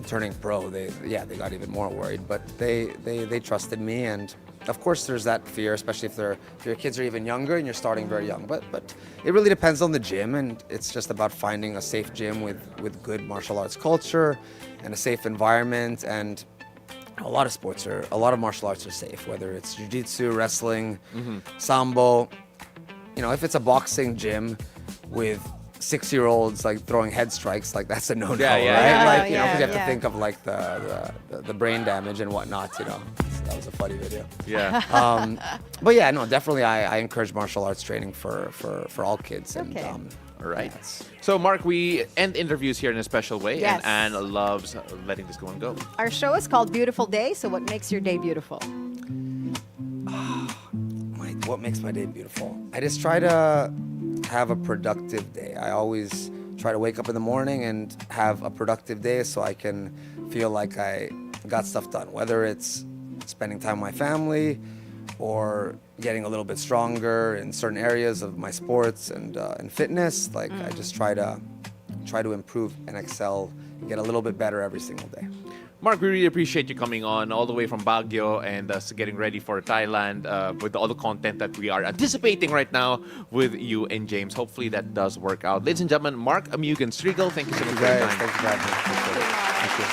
turning pro, they got even more worried. But they trusted me, and of course there's that fear, especially if your kids are even younger and you're starting very young. But it really depends on the gym, and it's just about finding a safe gym with good martial arts culture and a safe environment. And a lot of martial arts are safe, whether it's jiu-jitsu, wrestling, Sambo. You know, if it's a boxing gym with 6-year-olds like throwing head strikes, like that's a no-no, right? Like, you know, because you have to think of like the brain damage and whatnot, you know. That was a funny video. Yeah. But yeah, no, definitely I encourage martial arts training for all kids. And, Okay. All right. So, Mark, we end interviews here in a special way, Yes. and Anne loves letting this go and go. Our show is called Beautiful Day, so what makes your day beautiful? What makes my day beautiful? I just try to have a productive day. I always try to wake up in the morning and have a productive day so I can feel like I got stuff done, whether it's spending time with my family or getting a little bit stronger in certain areas of my sports and fitness. Like I just try to improve and excel and get a little bit better every single day. Mark, we really appreciate you coming on all the way from Baguio and us getting ready for Thailand with all the content that we are anticipating right now with you and James. Hopefully that does work out. Ladies and gentlemen, Mark, Mugen, Striegl, thank you so much for your time. Thanks for having me. Thank you.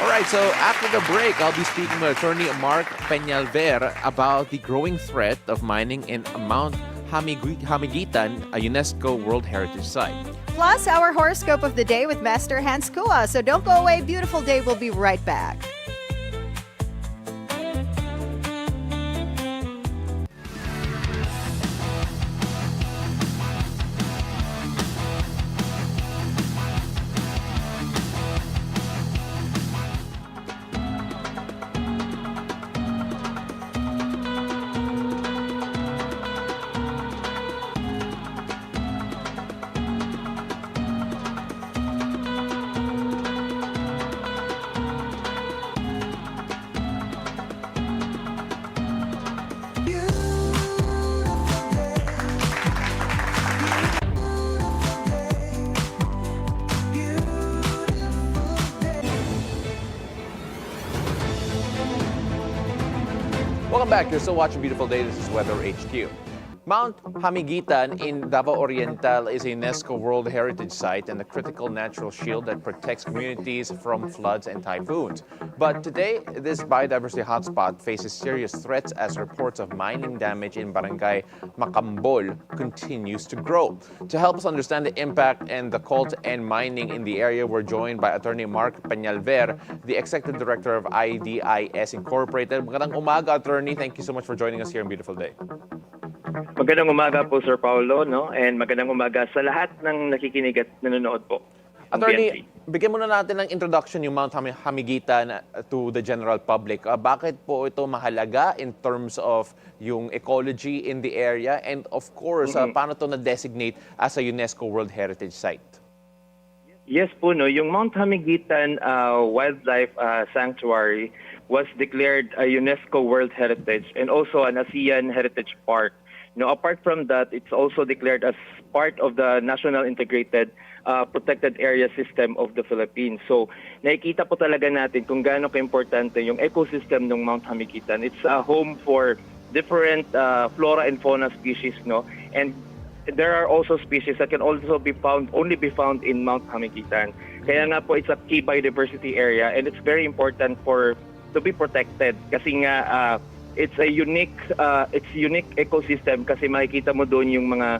All right, so after the break, I'll be speaking with attorney Mark Peñalver about the growing threat of mining in Mount Hamiguitan, a UNESCO World Heritage Site. Plus, our horoscope of the day with Master Hans Kua. So don't go away. Beautiful day. We'll be right back. Welcome back. You're still watching Beautiful Day. This is Weather HQ. Mount Hamiguitan in Davao Oriental is a UNESCO World Heritage Site and a critical natural shield that protects communities from floods and typhoons. But today, this biodiversity hotspot faces serious threats as reports of mining damage in Barangay Macambol continues to grow. To help us understand the impact and the call to end mining in the area, we're joined by attorney Mark Peñalver, the Executive Director of IDIS Incorporated. Magandang umaga, attorney. Thank you so much for joining us here on Beautiful Day. Magandang umaga po, Sir Paolo, no? And magandang umaga sa lahat ng nakikinig at nanonood po. Attorney, bigyan muna natin ng introduction yung Mount Hamiguitan to the general public. Bakit po ito mahalaga in terms of yung ecology in the area? And of course, paano ito na-designate as a UNESCO World Heritage Site? Yes po, no? Yung Mount Hamiguitan Wildlife Sanctuary was declared a UNESCO World Heritage and also an ASEAN Heritage Park. No, apart from that, it's also declared as part of the National Integrated Protected Area System of the Philippines. So, nakikita po talaga natin kung gaano ka-importante yung ecosystem ng Mount Hamiguitan. It's a home for different flora and fauna species, no? And there are also species that can also only be found in Mount Hamiguitan. Kaya nga po, it's a key biodiversity area and it's very important to be protected kasi nga it's unique ecosystem kasi makikita mo doon yung mga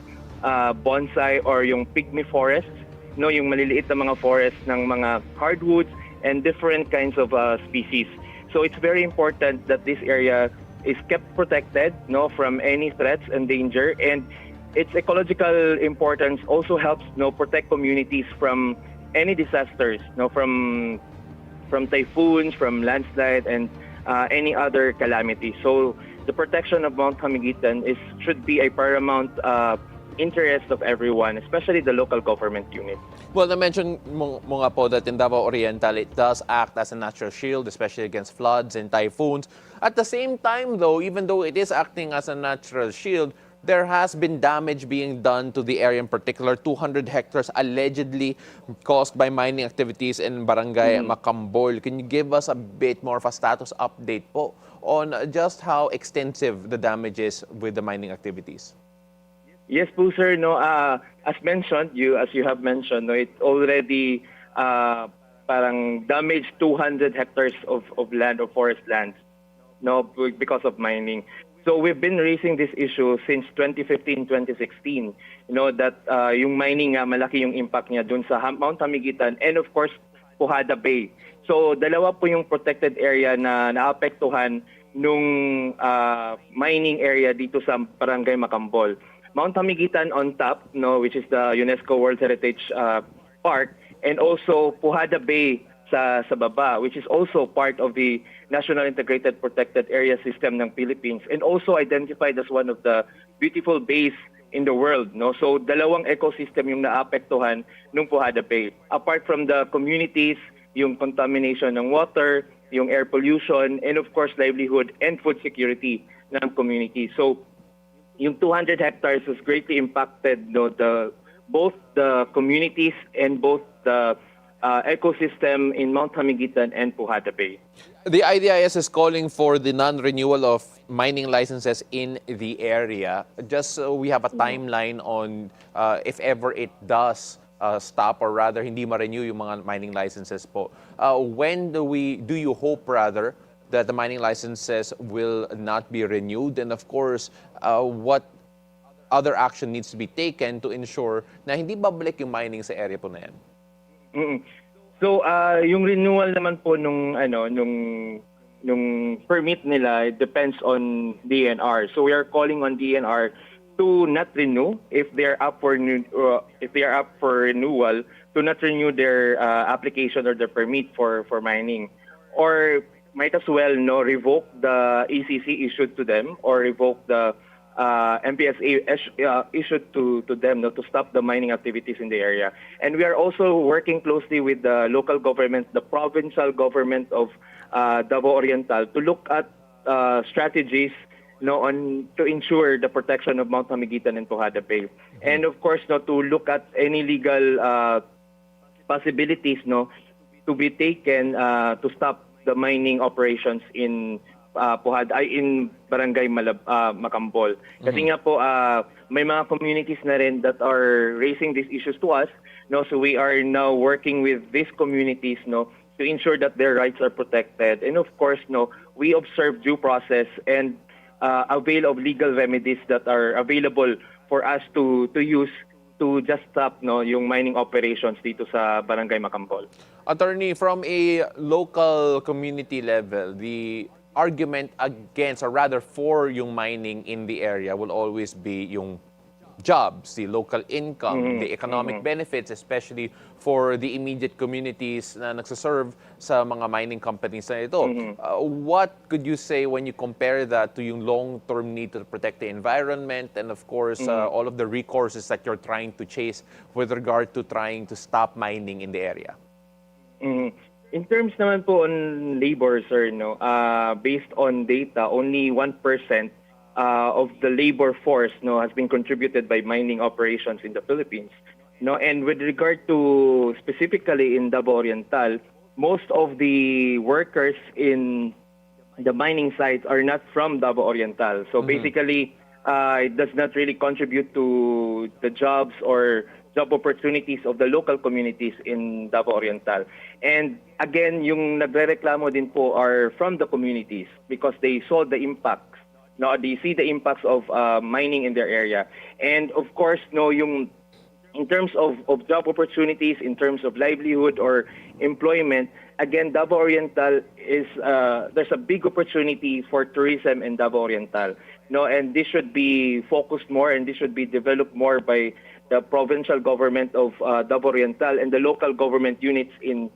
bonsai or yung pygmy forests, no, yung maliliit na mga forests ng mga hardwoods and different kinds of species. So it's very important that this area is kept protected, no, from any threats and danger, and its ecological importance also helps, no, protect communities from any disasters, no, from typhoons, from landslide and any other calamity. So the protection of Mount Hamiguitan should be a paramount interest of everyone, especially the local government unit. Well, na-mention mo nga po that in Davao Oriental, it does act as a natural shield, especially against floods and typhoons. At the same time, though, even though it is acting as a natural shield, there has been damage being done to the area in particular, 200 hectares allegedly caused by mining activities in Barangay Macambol. Can you give us a bit more of a status update po on just how extensive the damage is with the mining activities? Yes po, sir. No, as you have mentioned, no, it already parang damaged 200 hectares of land or forest lands, no, because of mining. So we've been raising this issue since 2015, 2016. You know that yung mining nga malaki yung impact niya dun sa Mount Hamiguitan and of course Pujada Bay. So dalawa po yung protected area na naapektuhan nung mining area dito sa Barangay Macambol. Mount Hamiguitan on top, no, which is the UNESCO World Heritage Park, and also Pujada Bay sa baba, which is also part of the National Integrated Protected Area System ng Philippines, and also identified as one of the beautiful bays in the world. No, so dalawang ecosystem yung naapektuhan ng Pujada Bay. Apart from the communities, yung contamination ng water, yung air pollution, and of course livelihood and food security ng community. So yung 200 hectares was greatly impacted, no, both the communities and both the ecosystem in Mount Hamiguitan and Pujada Bay. The IDIS is calling for the non-renewal of mining licenses in the area. Just so we have a timeline on if ever it does stop or rather hindi ma-renew yung mga mining licenses po. When do you hope rather that the mining licenses will not be renewed, and of course, what other action needs to be taken to ensure na hindi babalik yung mining sa area po na yan? So yung renewal naman po nung permit nila, it depends on DNR. So we are calling on DNR to not renew if they are up for renewal, to not renew their application or their permit for mining, or might as well revoke the ECC issued to them or revoke the MPSA issued to them to stop the mining activities in the area. And we are also working closely with the local government, the provincial government of Davao Oriental, to look at strategies to ensure the protection of Mount Hamiguitan and Pujada Bay. And of course, to look at any legal possibilities to be taken to stop the mining operations in in Barangay Macambol. Kasi nga po may mga communities na rin that are raising these issues to us. So we are now working with these communities to ensure that their rights are protected. And of course, we observe due process and avail of legal remedies that are available for us to use to just stop yung mining operations dito sa Barangay Macambol. Attorney, from a local community level, the argument against or rather for yung mining in the area will always be yung jobs, the local income, the economic benefits, especially for the immediate communities na nagsaserve sa mga mining companies na ito. What could you say when you compare that to yung long-term need to protect the environment and of course all of the recourses that you're trying to chase with regard to trying to stop mining in the area? In terms naman po on labor, sir, based on data, only 1% of the labor force has been contributed by mining operations in the Philippines. And with regard to specifically in Davao Oriental, most of the workers in the mining sites are not from Davao Oriental. So basically, it does not really contribute to the jobs or job opportunities of the local communities in Davao Oriental. And again, yung nagrereklamo din po are from the communities because they saw the impacts. They see the impacts of mining in their area. And of course, yung in terms of job opportunities, in terms of livelihood or employment, again, Davao Oriental is there's a big opportunity for tourism in Davao Oriental. And this should be focused more and this should be developed more by the provincial government of Davao Oriental and the local government units in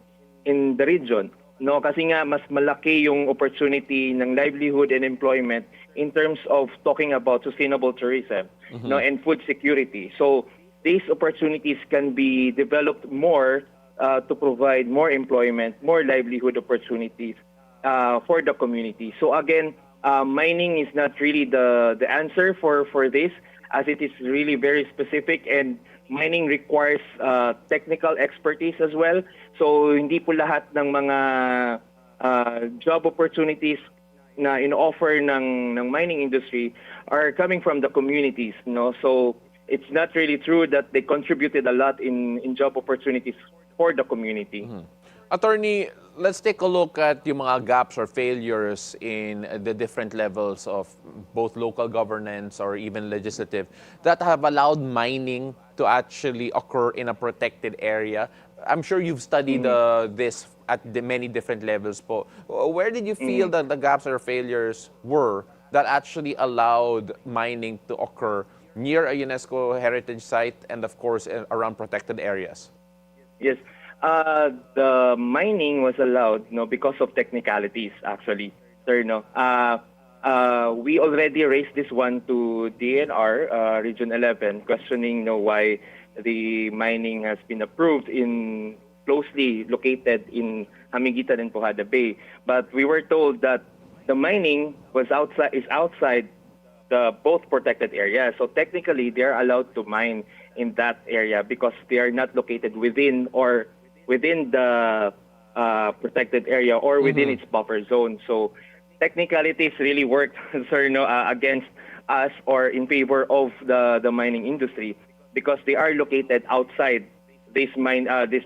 the region. Kasi nga mas malaki yung opportunity ng livelihood and employment in terms of talking about sustainable tourism, and food security. So these opportunities can be developed more to provide more employment, more livelihood opportunities for the community. So again, mining is not really the answer for this. as it is really very specific and mining requires technical expertise as well. So hindi po lahat ng mga job opportunities na in-offer ng mining industry are coming from the communities, no? So it's not really true that they contributed a lot in job opportunities for the community. Attorney, let's take a look at yung mga gaps or failures in the different levels of both local governance or even legislative that have allowed mining to actually occur in a protected area. I'm sure you've studied this at the many different levels po. Where did you feel that the gaps or failures were that actually allowed mining to occur near a UNESCO heritage site and of course around protected areas? Yes. The mining was allowed, because of technicalities, actually, sir. We already raised this one to DNR, Region 11, questioning, why the mining has been approved in closely located in Hamiguitan and Pujada Bay. But we were told that the mining is outside the both protected areas. So technically, they are allowed to mine in that area because they are not located within the protected area or within its buffer zone. So technicalities really worked, sir, against us or in favor of the mining industry because they are located outside these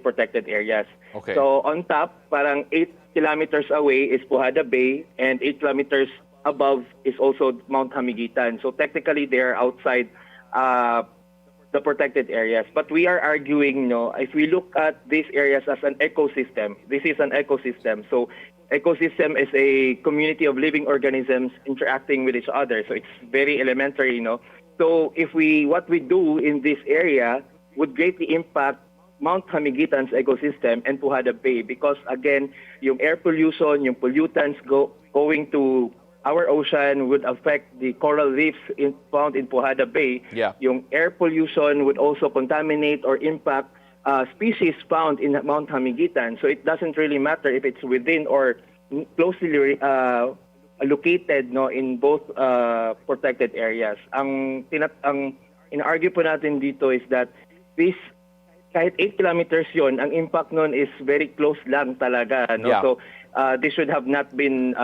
protected areas. Okay. So on top, parang 8 kilometers away is Pujada Bay and 8 kilometers above is also Mount Hamiguitan. So technically, they are outside the protected areas. But we are arguing, if we look at these areas as an ecosystem, this is an ecosystem. So ecosystem is a community of living organisms interacting with each other. So it's very elementary, So what we do in this area would greatly impact Mount Hamiguitan's ecosystem and Pujada Bay because, again, yung air pollution, yung pollutants going to our ocean would affect the coral reefs found in Pujada Bay. Yeah. Yung air pollution would also contaminate or impact species found in Mount Hamiguitan. So it doesn't really matter if it's within or closely located in both protected areas. Ang in-argue po natin dito is that this kahit 8 kilometers yon, ang impact nun is very close lang talaga. Yeah. So this should have not been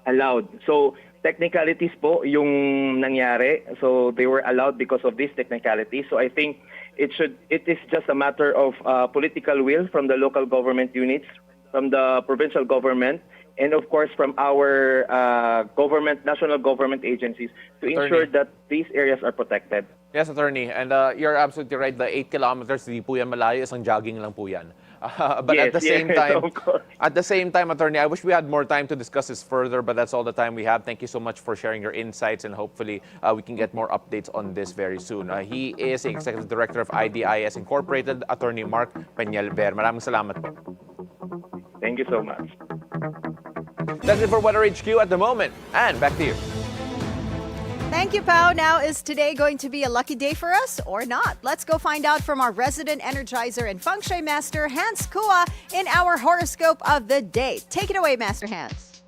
allowed. So technicalities po yung nangyari. So they were allowed because of these technicalities. So I think it is just a matter of political will from the local government units, from the provincial government, and of course from our national government agencies to ensure that these areas are protected. Yes, Attorney. And you're absolutely right. The 8 kilometers, hindi po yan malayo. Isang jogging lang po yan. But Yes, at the same time, Attorney, I wish we had more time to discuss this further, but that's all the time we have. Thank you so much for sharing your insights, and hopefully we can get more updates on this very soon. He is the Executive Director of IDIS Incorporated, Attorney Mark Peñalver. Maraming salamat po. Thank you so much. That's it for Weather HQ at the moment. And back to you. Thank you, Pao. Now, is today going to be a lucky day for us or not? Let's go find out from our resident energizer and feng shui master, Hans Kua, in our horoscope of the day. Take it away, Master Hans.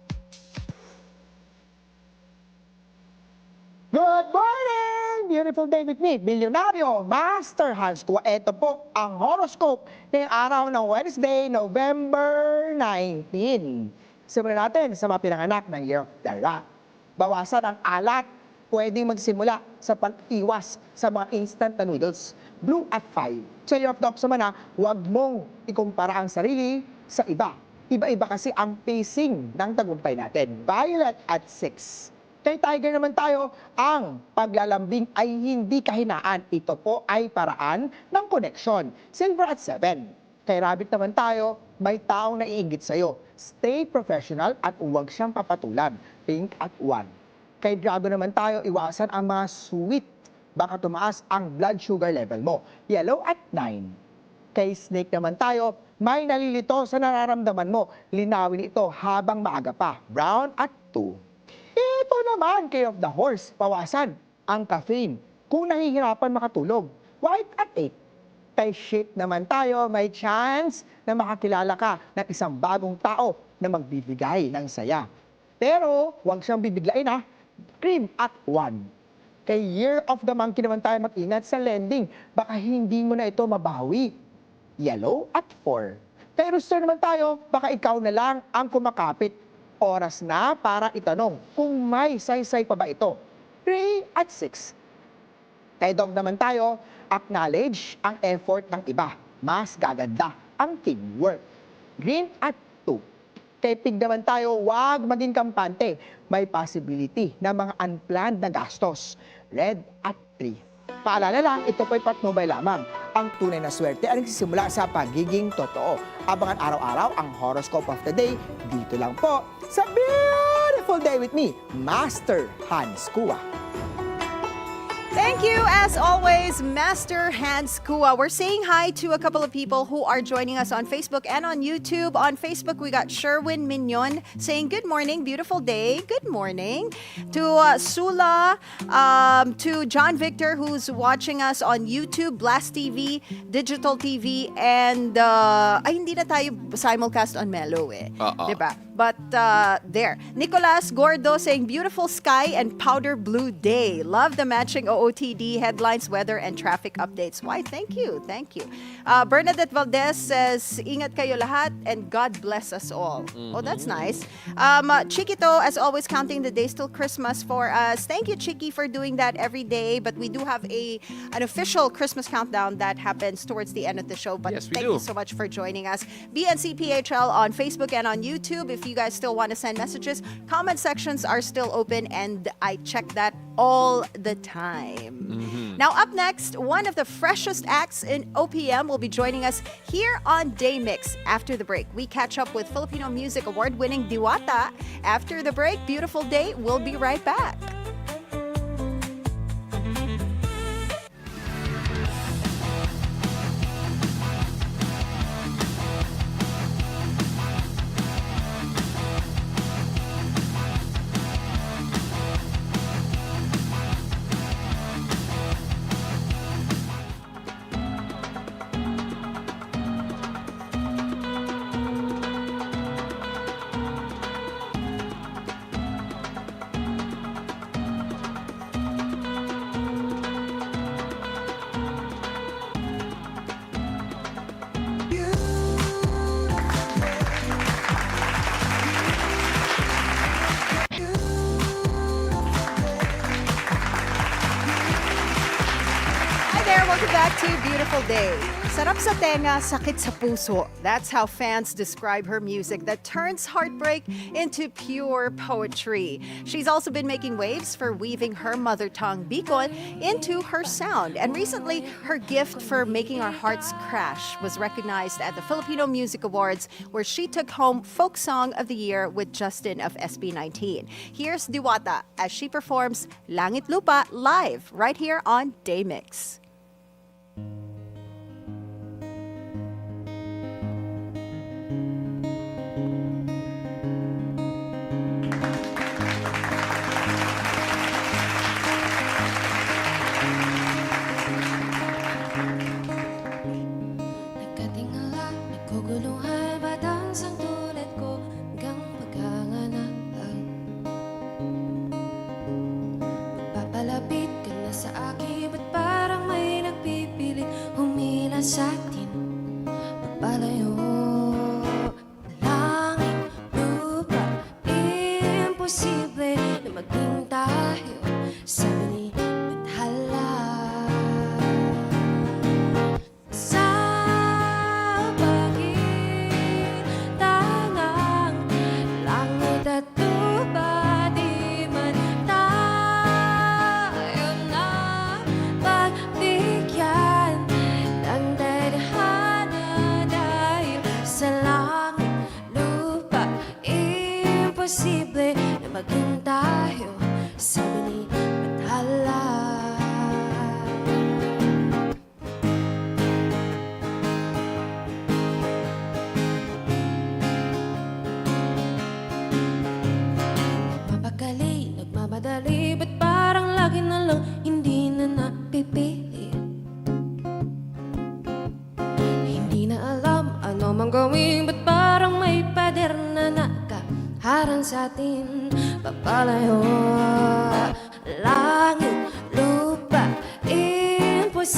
Good morning! Beautiful day with me, Bilyonaryo Master Hans Kua. Ito po ang horoscope ng araw ng Wednesday, November 19. Simulan natin sa mga pinanganak ng Year of the Rat. Bawasan ang alat. Pwedeng magsimula sa pag-iwas sa mga instant na noodles. Blue at 5. Sa Year of the Ox naman huwag mong ikumpara ang sarili sa iba. Iba-iba kasi ang pacing ng tagumpay natin. Violet at 6. Kay Tiger naman tayo, ang paglalambing ay hindi kahinaan. Ito po ay paraan ng koneksyon. Silver at 7. Kay Rabbit naman tayo, may taong naiinggit sa'yo. Stay professional at huwag siyang papatulan. Pink at 1. Kay Drago naman tayo, iwasan ang mga sweet. Baka tumaas ang blood sugar level mo. Yellow at 9. Kay Snake naman tayo, may nalilito sa nararamdaman mo. Linawin ito habang maaga pa. Brown at 2. Ito naman, kay of the Horse, pawasan ang caffeine kung nahihirapan makatulog. White at 8. Kay Sheep naman tayo, may chance na makakilala ka ng isang bagong tao na magbibigay ng saya. Pero, huwag siyang bibiglain Cream at 1. Kay Year of the Monkey naman tayo mag-ingat sa lending. Baka hindi mo na ito mabawi. Yellow at 4. Kay Rooster naman tayo, baka ikaw na lang ang kumakapit. Oras na para itanong kung may saysay pa ba ito. Gray at 6. Kay Dog naman tayo, acknowledge ang effort ng iba. Mas gaganda ang teamwork. Green at 2. Kay Pig naman tayo, huwag maging kampante. May possibility na mga unplanned na gastos. Red at 3. Paalala lang, ito po'y patnubay lamang. Ang tunay na swerte ay nagsisimula sa pagiging totoo. Abangan araw-araw ang horoscope of the day dito lang po sa Beautiful Day with me, Master Hans Kua. Thank you, as always, Master Hans Kua. We're saying hi to a couple of people who are joining us on Facebook and on YouTube. On Facebook, we got Sherwin Mignon saying, good morning, beautiful day. Good morning. To Sula, to John Victor, who's watching us on YouTube, Blast TV, Digital TV, and ay, hindi na tayo simulcast on Melo eh. Diba? But there. Nicolas Gordo saying, beautiful sky and powder blue day. Love the matching OOTD headlines, weather, and traffic updates. Why, thank you. Thank you. Bernadette Valdez says, ingat kayo lahat and God bless us all. Oh, that's nice. Chiquito, as always, counting the days till Christmas for us. Thank you, Chiqui, for doing that every day. But we do have an official Christmas countdown that happens towards the end of the show. But Yes, we thank do. you so much for joining us. BNCPHL on Facebook and on YouTube. If you guys still want to send messages, comment sections are still open, and I check that all the time. Now, up next, one of the freshest acts in OPM will be joining us here on Day Mix. After the break, we catch up with Filipino Music Award-winning dwta. After the break, beautiful day. We'll be right back. Welcome back to Beautiful Day. Sarap sa tenga, sakit sa puso. That's how fans describe her music that turns heartbreak into pure poetry. She's also been making waves for weaving her mother tongue, Bicol, into her sound. And recently, her gift for making our hearts crash was recognized at the Filipino Music Awards, where she took home Folk Song of the Year with Justin of SB19. Here's dwta as she performs Langit Lupa live right here on Day Mix. Nagkatingala, nagkuguluhan, batang sang tulad ko, hanggang pagkanganak lang. Magpapalapit ka na sa akin, ba't parang may nagpipilit humila sa atin, magpalayo. Langit, lupa, imposible na maging tayo, sabi ni Bathala. Sa pagitan ng langit at lupa, di man tayo na pagbigyan ng tadhana, dahil sa langit, lupa, imposible na maging tayo, sabi ni Bathala. Mapakali, nagmamadali, ba't parang lagi na lang hindi na napipili? Hindi na alam ano mang gawin, ba't parang may pader na nakaharang sa atin, papalayo. Langit,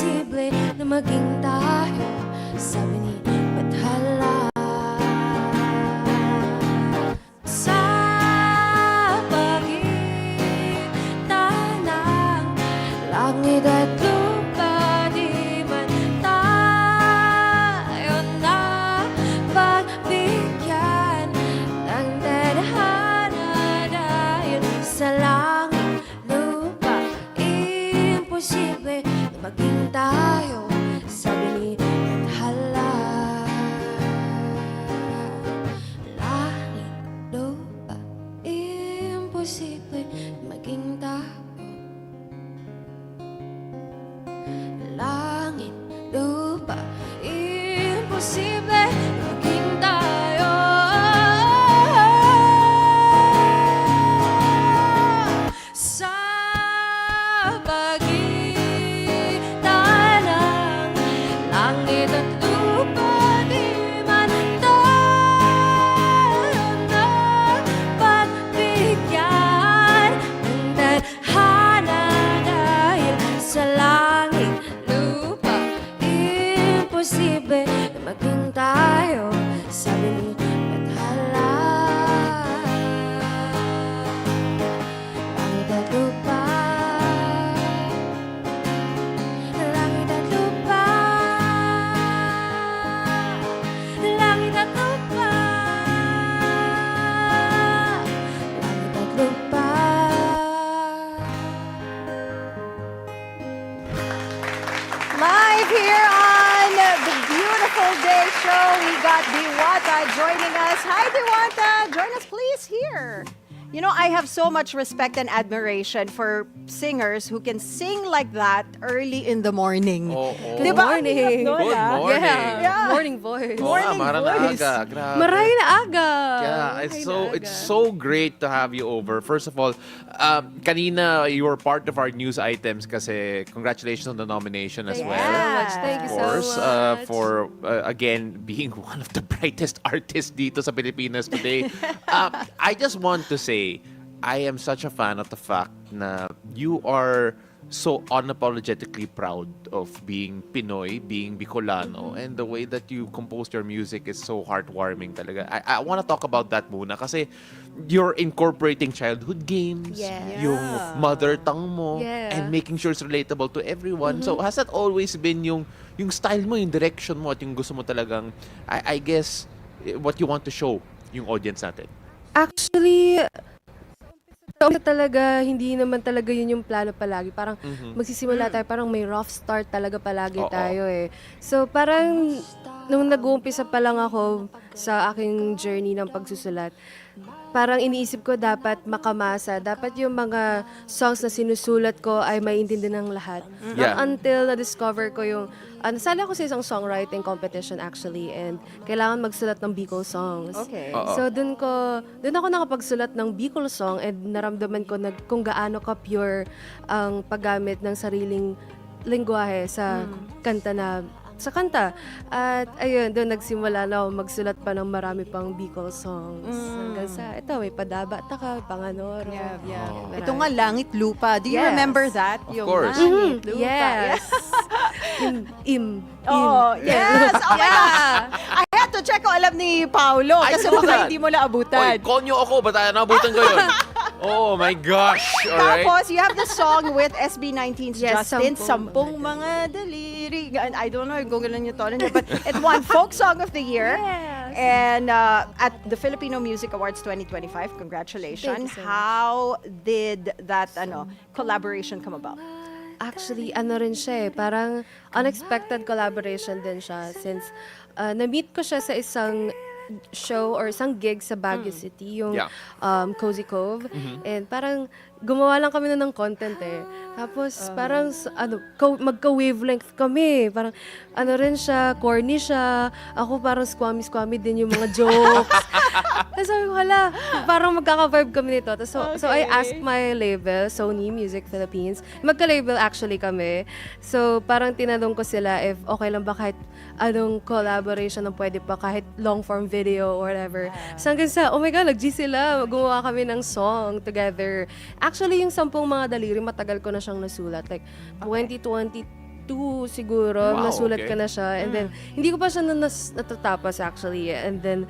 imposible na maging tayo, sabi ni Bathala. Sa pagitan ng langit at lupa, di man tayo na pagbigyan ng tadhana dahil sa langit, lupa, imposible na maging tayo, sabi ni Bathala. Langit, lupa, imposible na maging tayo. Langit, lupa, imposible maging tayo. Sa pagitan ng langit at lupa, di man tayo napagbigyan ng tadhana dahil sa langit, lupa, imposible na maging tayo, sabi ni Bathala. Langit at lupa, langit at lupa, langit at lupa, langit at lupa. Live here on the Beautiful Day Show, we got dwta joining us. Hi, dwta. Join us, please, here. You know, I have so much respect and admiration for singers who can sing like that early in the morning. Oo. Di ba? Ang hirap nun, Good ah. morning. Yeah. Morning voice. Oo nga, mara na voice. aga. Grabe. Maray na aga. Yeah, it's so great to have you over. First of all, kanina you were part of our news items kasi congratulations on the nomination as well. Thank you Of course, so much. for again being one of the brightest artists dito sa Pilipinas today. I just want to say, I am such a fan of the fact na you are so unapologetically proud of being Pinoy, being Bicolano, and the way that you compose your music is so heartwarming talaga. I want to talk about that muna kasi you're incorporating childhood games, Yes. yung mother tongue mo, Yeah. and making sure it's relatable to everyone. So has that always been yung style mo, yung direction mo, at yung gusto mo talagang, I guess, what you want to show yung audience natin? Actually, sa umpisa talaga, hindi naman talaga yun yung plano palagi. Parang magsisimula tayo, parang may rough start talaga palagi Oo. tayo eh. So parang nung nag-uumpisa pa lang ako sa aking journey ng pagsusulat, parang iniisip ko dapat makamasa. Dapat yung mga songs na sinusulat ko ay maiintindihan ng lahat. Yeah. Not until na-discover ko yung... nasali ako sa isang songwriting competition actually and kailangan magsulat ng Bicol songs. Okay. Oo. So doon ako nakapagsulat ng Bicol song and naramdaman ko kung gaano ka-pure ang paggamit ng sariling lengguwahe sa kanta. At ayun, doon nagsimula na ako magsulat pa ng marami pang Bicol songs. Hanggang sa, ito, may Padaba Taka, Panganoro. Yeah. Marami. Ito nga, Langit Lupa. Do you Yes. remember that? Of Yung course. Langit Lupa. Yes. Oh, yes. Oh my gosh. I had to check kung alam ni Paolo I kasi know baka that. hindi mo naabutan. Oy, konyo ako, ba't nabutan ko yun? Oh my gosh, alright. Tapos, you have the song with SB19's Yes, Justin, Sampung Sampung Mga Daliri. I don't know kung gano'n yung tono niya, but it won Folk Song of the Year. Yes. And at the Filipino Music Awards 2025, congratulations. Thank you so much. How did that collaboration come about? Actually, ano rin siya eh, parang unexpected collaboration din siya since na-meet ko siya sa isang show or isang gig sa Baguio City, yung Yeah. Cozy Cove. And parang gumawa lang kami ng content eh. Tapos parang magka-wavelength kami. Parang ano rin siya, corny siya. Ako parang squammy din yung mga jokes. Tapos sabi ko, hala, parang magkaka-vibe kami nito. Tapos, so I asked my label, Sony Music Philippines. Magka-label actually kami. So parang tinanong ko sila if okay lang ba kahit anong collaboration na pwede pa, kahit long-form video or whatever. So hanggang sa, oh my God, nag-G sila. Gumawa kami ng song together. Actually, yung Sampung Mga Daliri, matagal ko na siyang nasulat. Like, 2022 2 siguro, Wow, nasulat okay. ko na siya. And then, hindi ko pa siya natatapos actually. And then,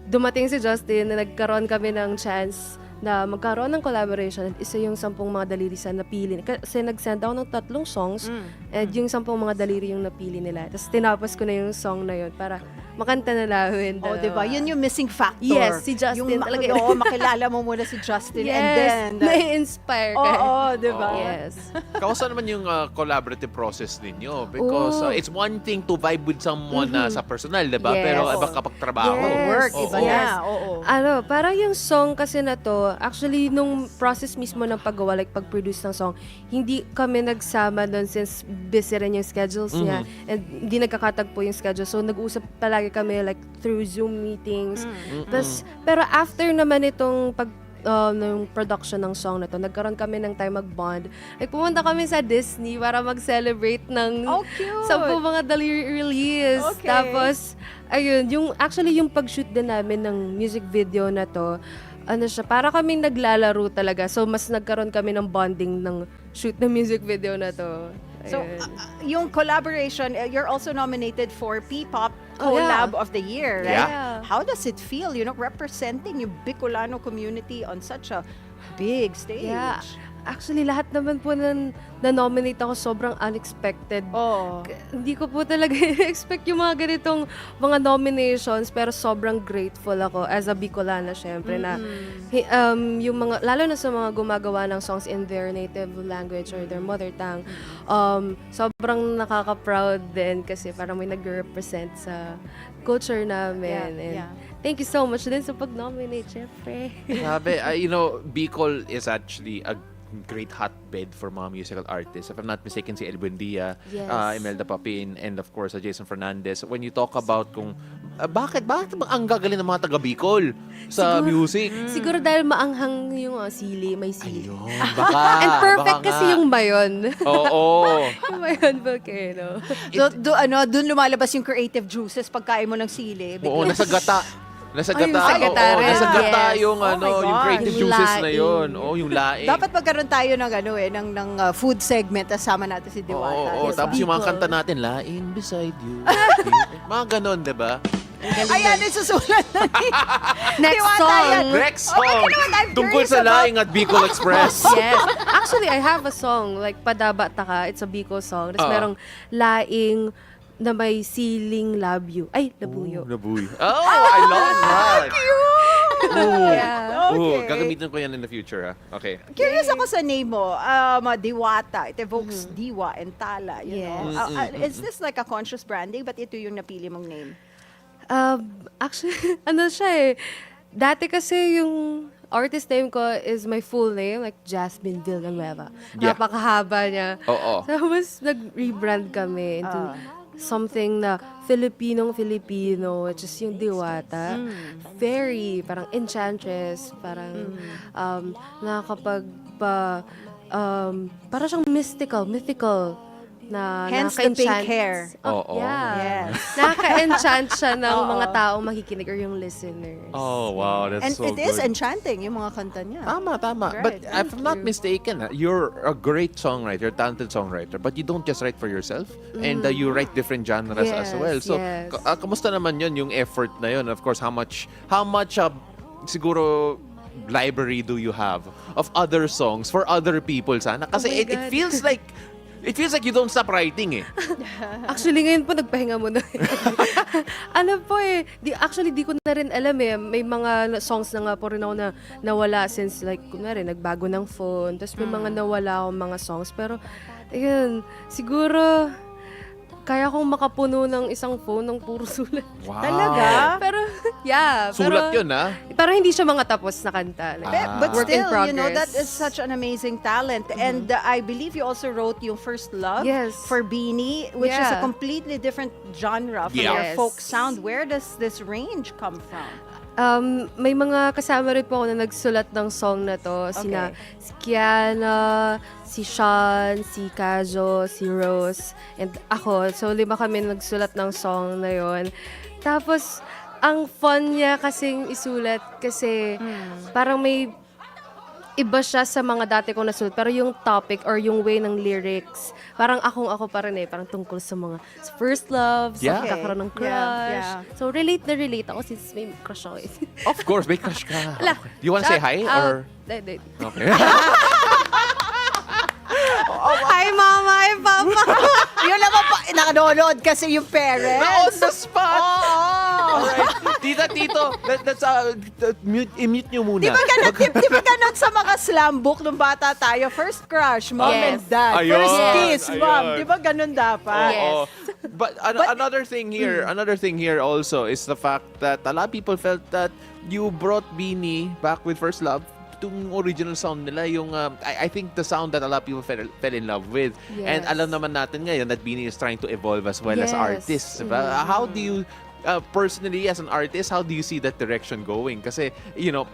dumating si Justin na nagkaroon kami ng chance na magkaroon ng collaboration. Isa yung 10 mga daliri sa napili. Kasi nag-send ako ng 3 songs and yung 10 mga daliri yung napili nila. Tapos tinapos ko na yung song na yun para makanta na namin. Oh, diba? Yun yung missing factor. Yes, si Justin yung, talaga. Oo, makilala mo muna si Justin Yes, and then... na-inspire ka. Oo, diba? Yes. Kamusta naman yung collaborative process ninyo? Because it's one thing to vibe with someone na sa personal, diba? Yes. Pero iba kapag trabaho. Yes. Work, Oo. iba na. Oo. Ano, parang yung song kasi na to, actually, nung process mismo ng paggawa, like pag-produce ng song, hindi kami nagsama doon since busy rin yung schedules niya. And hindi nagkakatagpo yung schedule. So, nag-uusap palagi kami like through Zoom meetings. Pero after naman itong ng production ng song na to, nagkaroon kami ng time mag-bond. Like, pumunta kami sa Disney para mag-celebrate ng Cute! 10 mga daliri release. Okay. Tapos, ayun, actually yung pag-shoot din namin ng music video na to, ano siya, para kaming naglalaro talaga. So, mas nagkaroon kami ng bonding ng shoot ng music video na to. So, Ayun. yung collaboration, you're also nominated for P-Pop Oh, yeah. Collab of the Year, right? Yeah. How does it feel, representing yung Bicolano community on such a big stage? Yeah. Actually, lahat naman po na-nominate ako sobrang unexpected. Oh. Hindi ko po talaga expect yung mga ganitong mga nominations, pero sobrang grateful ako as a Bicolana, syempre, na yung mga, lalo na sa mga gumagawa ng songs in their native language or their mother tongue, sobrang nakaka-proud din kasi parang may nag-represent sa culture namin. And thank you so much din sa pag-nominate, syempre. Sabi, Bicol is actually a great hotbed for mga musical artists. If I'm not mistaken, si El Buendia, Yes. Imelda Papin, and of course, Jason Fernandez. When you talk about kung bakit ang gagaling ng mga taga Bicol sa music? Siguro dahil maanghang yung sili, may sili. Ayun, baka. And perfect baka kasi nga. yung bayon. Oo. Yung bayon volcano. Doon lumalabas yung creative juices pagkain mo ng sili. Oo, nasa gata. Nasa Ay, gata. nasa gata Oo, rin. nasa gata Yes. yung Oh my yung God. creative Yung juices na laing. yun. Oh, yung laing. Dapat magkaroon tayo ng food segment, kasama natin si Diwata. Oo, Diba? tapos yung mga Bicol. kanta natin, laing beside you. Mga ganon, diba? Ayan, isusulat na ni Next Diwata song. yan. Next Okay song. naman, I'm Tungkol curious sa about- laing at Bicol Express. Yes. Actually, I have a song, like Padaba Taka. It's a Bicol song. Tapos merong laing na may siling labyo. Ay, labuyo. Nabuy. Oh, I love that. Yeah. Oh, Okay. gagamitin ko yan in the future, ha? Okay. Curious ako sa name mo, Diwata. It evokes diwa and tala, you know. Yes. Is this like a conscious branding? But ito yung napili mong name? Actually, ano siya eh. Dati kasi yung artist name ko is my full name, like Jasmine Villanueva. Yeah. Napakahaba niya. Oo. Tapos nag-rebrand kami into something na Filipino, which is yung Diwata. Very, parang enchantress, parang parang siyang mythical na Hence the pink nakaka-enchant. hair. Oo. Yeah. Yes. Nakaka-enchant siya ng mga taong makikinig or yung listeners. Oh, wow. That's And so it good. is enchanting, yung mga kanta niya. Tama. Right. But if I'm not mistaken, you're a great songwriter, talented songwriter, but you don't just write for yourself, and you write different genres as Yes, well. So, yes. kamusta naman yun, yung effort na yun? Of course, how much siguro library do you have of other songs for other people sana? Kasi Oh my it God. feels like you don't stop writing eh. Actually, ngayon po, nagpahinga muna. Ano po eh, di ko na rin alam eh. May mga songs na nga po rin ako na nawala since like, kunwari, nagbago ng phone. Tapos may mga nawala akong mga songs. Pero, ayun, siguro, kaya kong makapuno ng isang phone ng puro sulat. Wow. Talaga? Pero, yeah. Sulat pero, yun, ha? Pero hindi siya mga tapos na kanta. Like, But work in still, that progress. is such an amazing talent. And I believe you also wrote yung First Love Yes. for Beanie, which is a Yeah. completely different genre from Yeah. your Yes. folk sound. Where does this range come from? May mga kasama rin po ako na nagsulat ng song na to. Sina si Kiana, si Sean, si Kajo, si Rose, and ako. So, 5 kami nagsulat ng song na yon. Tapos, ang fun niya kasing isulat kasi parang may iba siya sa mga dati kong nasulat. Pero yung topic or yung way ng lyrics, parang ako pa rin parang tungkol sa mga first love, sa Yeah. pagkakaroon ng crush. Yeah. So, relate na relate ako since may crush ako. Of course, may crush ka. Ala, Okay. Do you want to say hi? Or? Okay. Hi, Mama! Hi, Papa! Yun naman pa, nakanonood kasi yung parents. On the spot! Oo. Alright. Tita, tito, let's i-mute nyo muna. Di ba ganun sa mga slam book nung bata tayo? First crush, mom and Yes. dad. Ayun, First kiss, mom. ayun. Di ba ganun dapat? Yes. Oo. But another thing here also is the fact that a lot of people felt that you brought Beanie back with First Love. Yung original sound nila, yung I think the sound that a lot of people fell in love with. And Yes. alam naman natin ngayon that Beanie is trying to evolve as well as Yes. artists. Diba? How do you personally as an artist, how do you see that direction going? Kasi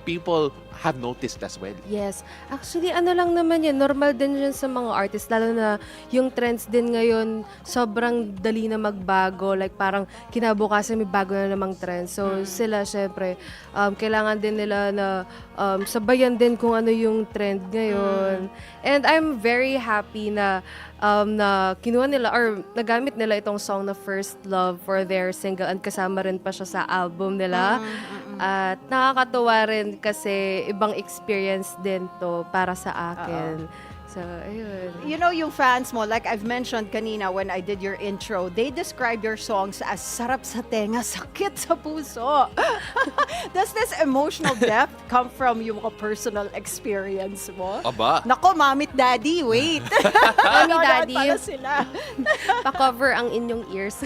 people have noticed as well. Yes. Actually, ano lang naman yun, normal din yun sa mga artists, lalo na yung trends din ngayon, sobrang dali na magbago. Like parang kinabukasan may bago na namang trend. So sila, syempre, kailangan din nila na sabayan din kung ano yung trend ngayon. And I'm very happy na na kinuha nila or nagamit nila itong song na First Love for their single and kasama rin pa siya sa album nila. At nakakatuwa rin kasi ibang experience din to para sa akin. So, ayun. You know, yung fans mo, like I've mentioned kanina when I did your intro, they describe your songs as sarap sa tenga, sakit sa puso. Does this emotional depth come from yung mga personal experience mo? Aba. Nako, momit daddy, wait. Mami, Nanonood daddy. pala sila. Pa-cover ang inyong ears.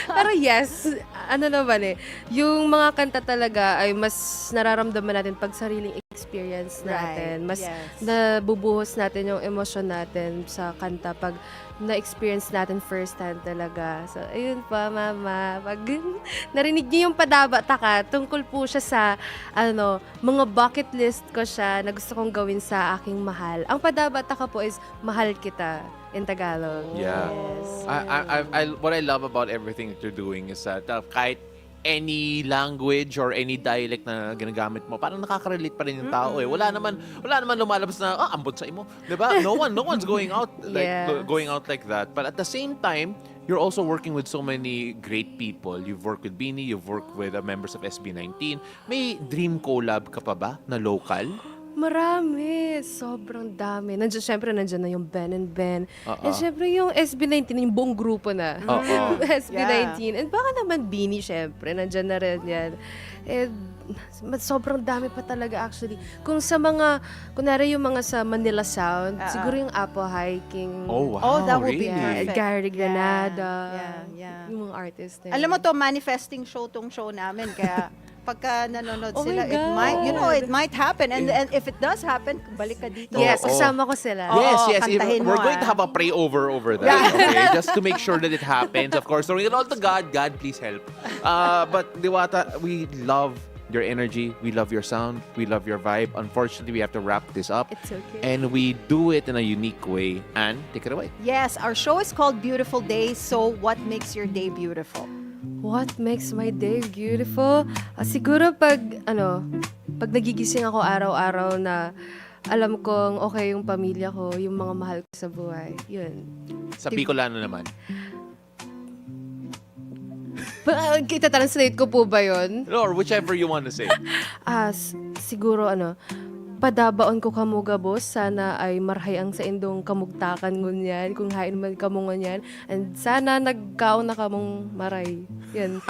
Pero yes, ano naman yung mga kanta talaga ay mas nararamdaman natin pag sariling experience natin. Right, Mas yes. nabubuhos natin yung emosyon natin sa kanta pag na-experience natin first hand talaga. So, ayun pa, Mama. Pag narinig niyo yung Padabata Ka, tungkol po siya sa mga bucket list ko siya na gusto kong gawin sa aking mahal. Ang Padabata Ka po is mahal kita in Tagalog. Yeah. Yes. What I love about everything that you're doing is that kahit any language or any dialect na ginagamit mo, parang nakaka-relate pa rin yung tao eh. Wala naman lumalabas na ambot sa imo, 'di ba? No one's going out like that. But at the same time, you're also working with so many great people. You've worked with Beanie, you've worked with members of SB19. May dream collab ka pa ba na local? Marami. Sobrang dami. Siyempre, nandiyan na yung Ben and Ben. Oo. And siyempre, yung SB19, yung buong grupo na. Oo. SB19. And baka naman Beanie, siyempre. Nandiyan na rin yan. And sobrang dami pa talaga actually. Kung sa mga, kunwari yung mga sa Manila Sound, siguro yung Apple Hiking. Oh, wow. Oh, that would be really? perfect. Gary Granada. Yeah. Yung mga artist na Alam mo to, manifesting show tong show namin. Kaya pagka nanonood Oh my sila, God. it might happen. And if it does happen, balik ka dito. Yes, Oo. kasama ko sila. Yes. Kantahin We're mo, going to have a pray over that, okay? Just to make sure that it happens. Of course, throwing it all to God. God, please help. But Diwata, we love your energy. We love your sound. We love your vibe. Unfortunately, we have to wrap this up. It's okay. And we do it in a unique way. Anne, take it away. Yes, our show is called Beautiful Days. So what makes your day beautiful? What makes my day beautiful? Siguro pag nagigising ako araw-araw na alam kong okay yung pamilya ko, yung mga mahal ko sa buhay. Yun. Sa Bicolano naman. Kita-translate ko po ba yun? Or whichever you want to say. Siguro padabaon ko kamugabos, sana ay marhay ang sa indong kamugtakan ngunyan, kung hain man kamo ngunyan, and sana nagkaon na kamong maray. Yan.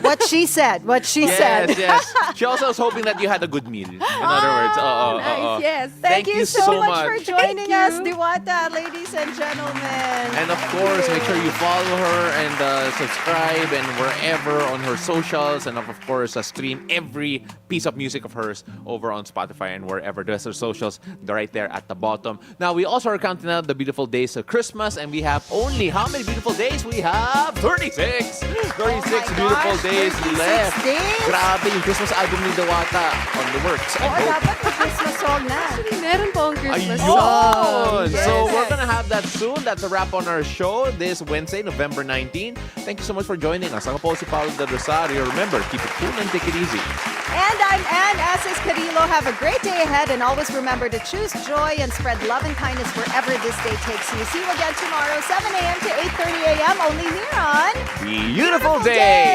What she said. Yes. She also was hoping that you had a good meal. In other words. Nice, yes. Thank you so much for joining Thank us, you. Diwata, ladies and gentlemen. And of course, make sure you follow her and subscribe and wherever on her socials, and of course, stream every piece of music of hers over on Spotify and wherever. There's her socials. They're right there at the bottom. Now, we also are counting out the beautiful days of Christmas, and we have only how many beautiful days? We have 36! 36 beautiful days 36 left. days? Grabe, yung Christmas album ni Dawata on the works. I Oo, hope. dapat may Christmas song na. Meron po ang Christmas Ayun! song. So we're gonna have that soon. That's a wrap on our show this Wednesday, November 19. Thank you so much for joining us. Ako po si Paolo de Rosario. Remember, keep it cool and take it easy. And I'm Ann Asis-Carilo. Have a great day ahead, and always remember to choose joy and spread love and kindness wherever this day takes you. See you again tomorrow, 7 a.m. to 8:30 a.m. only here on Beautiful Day.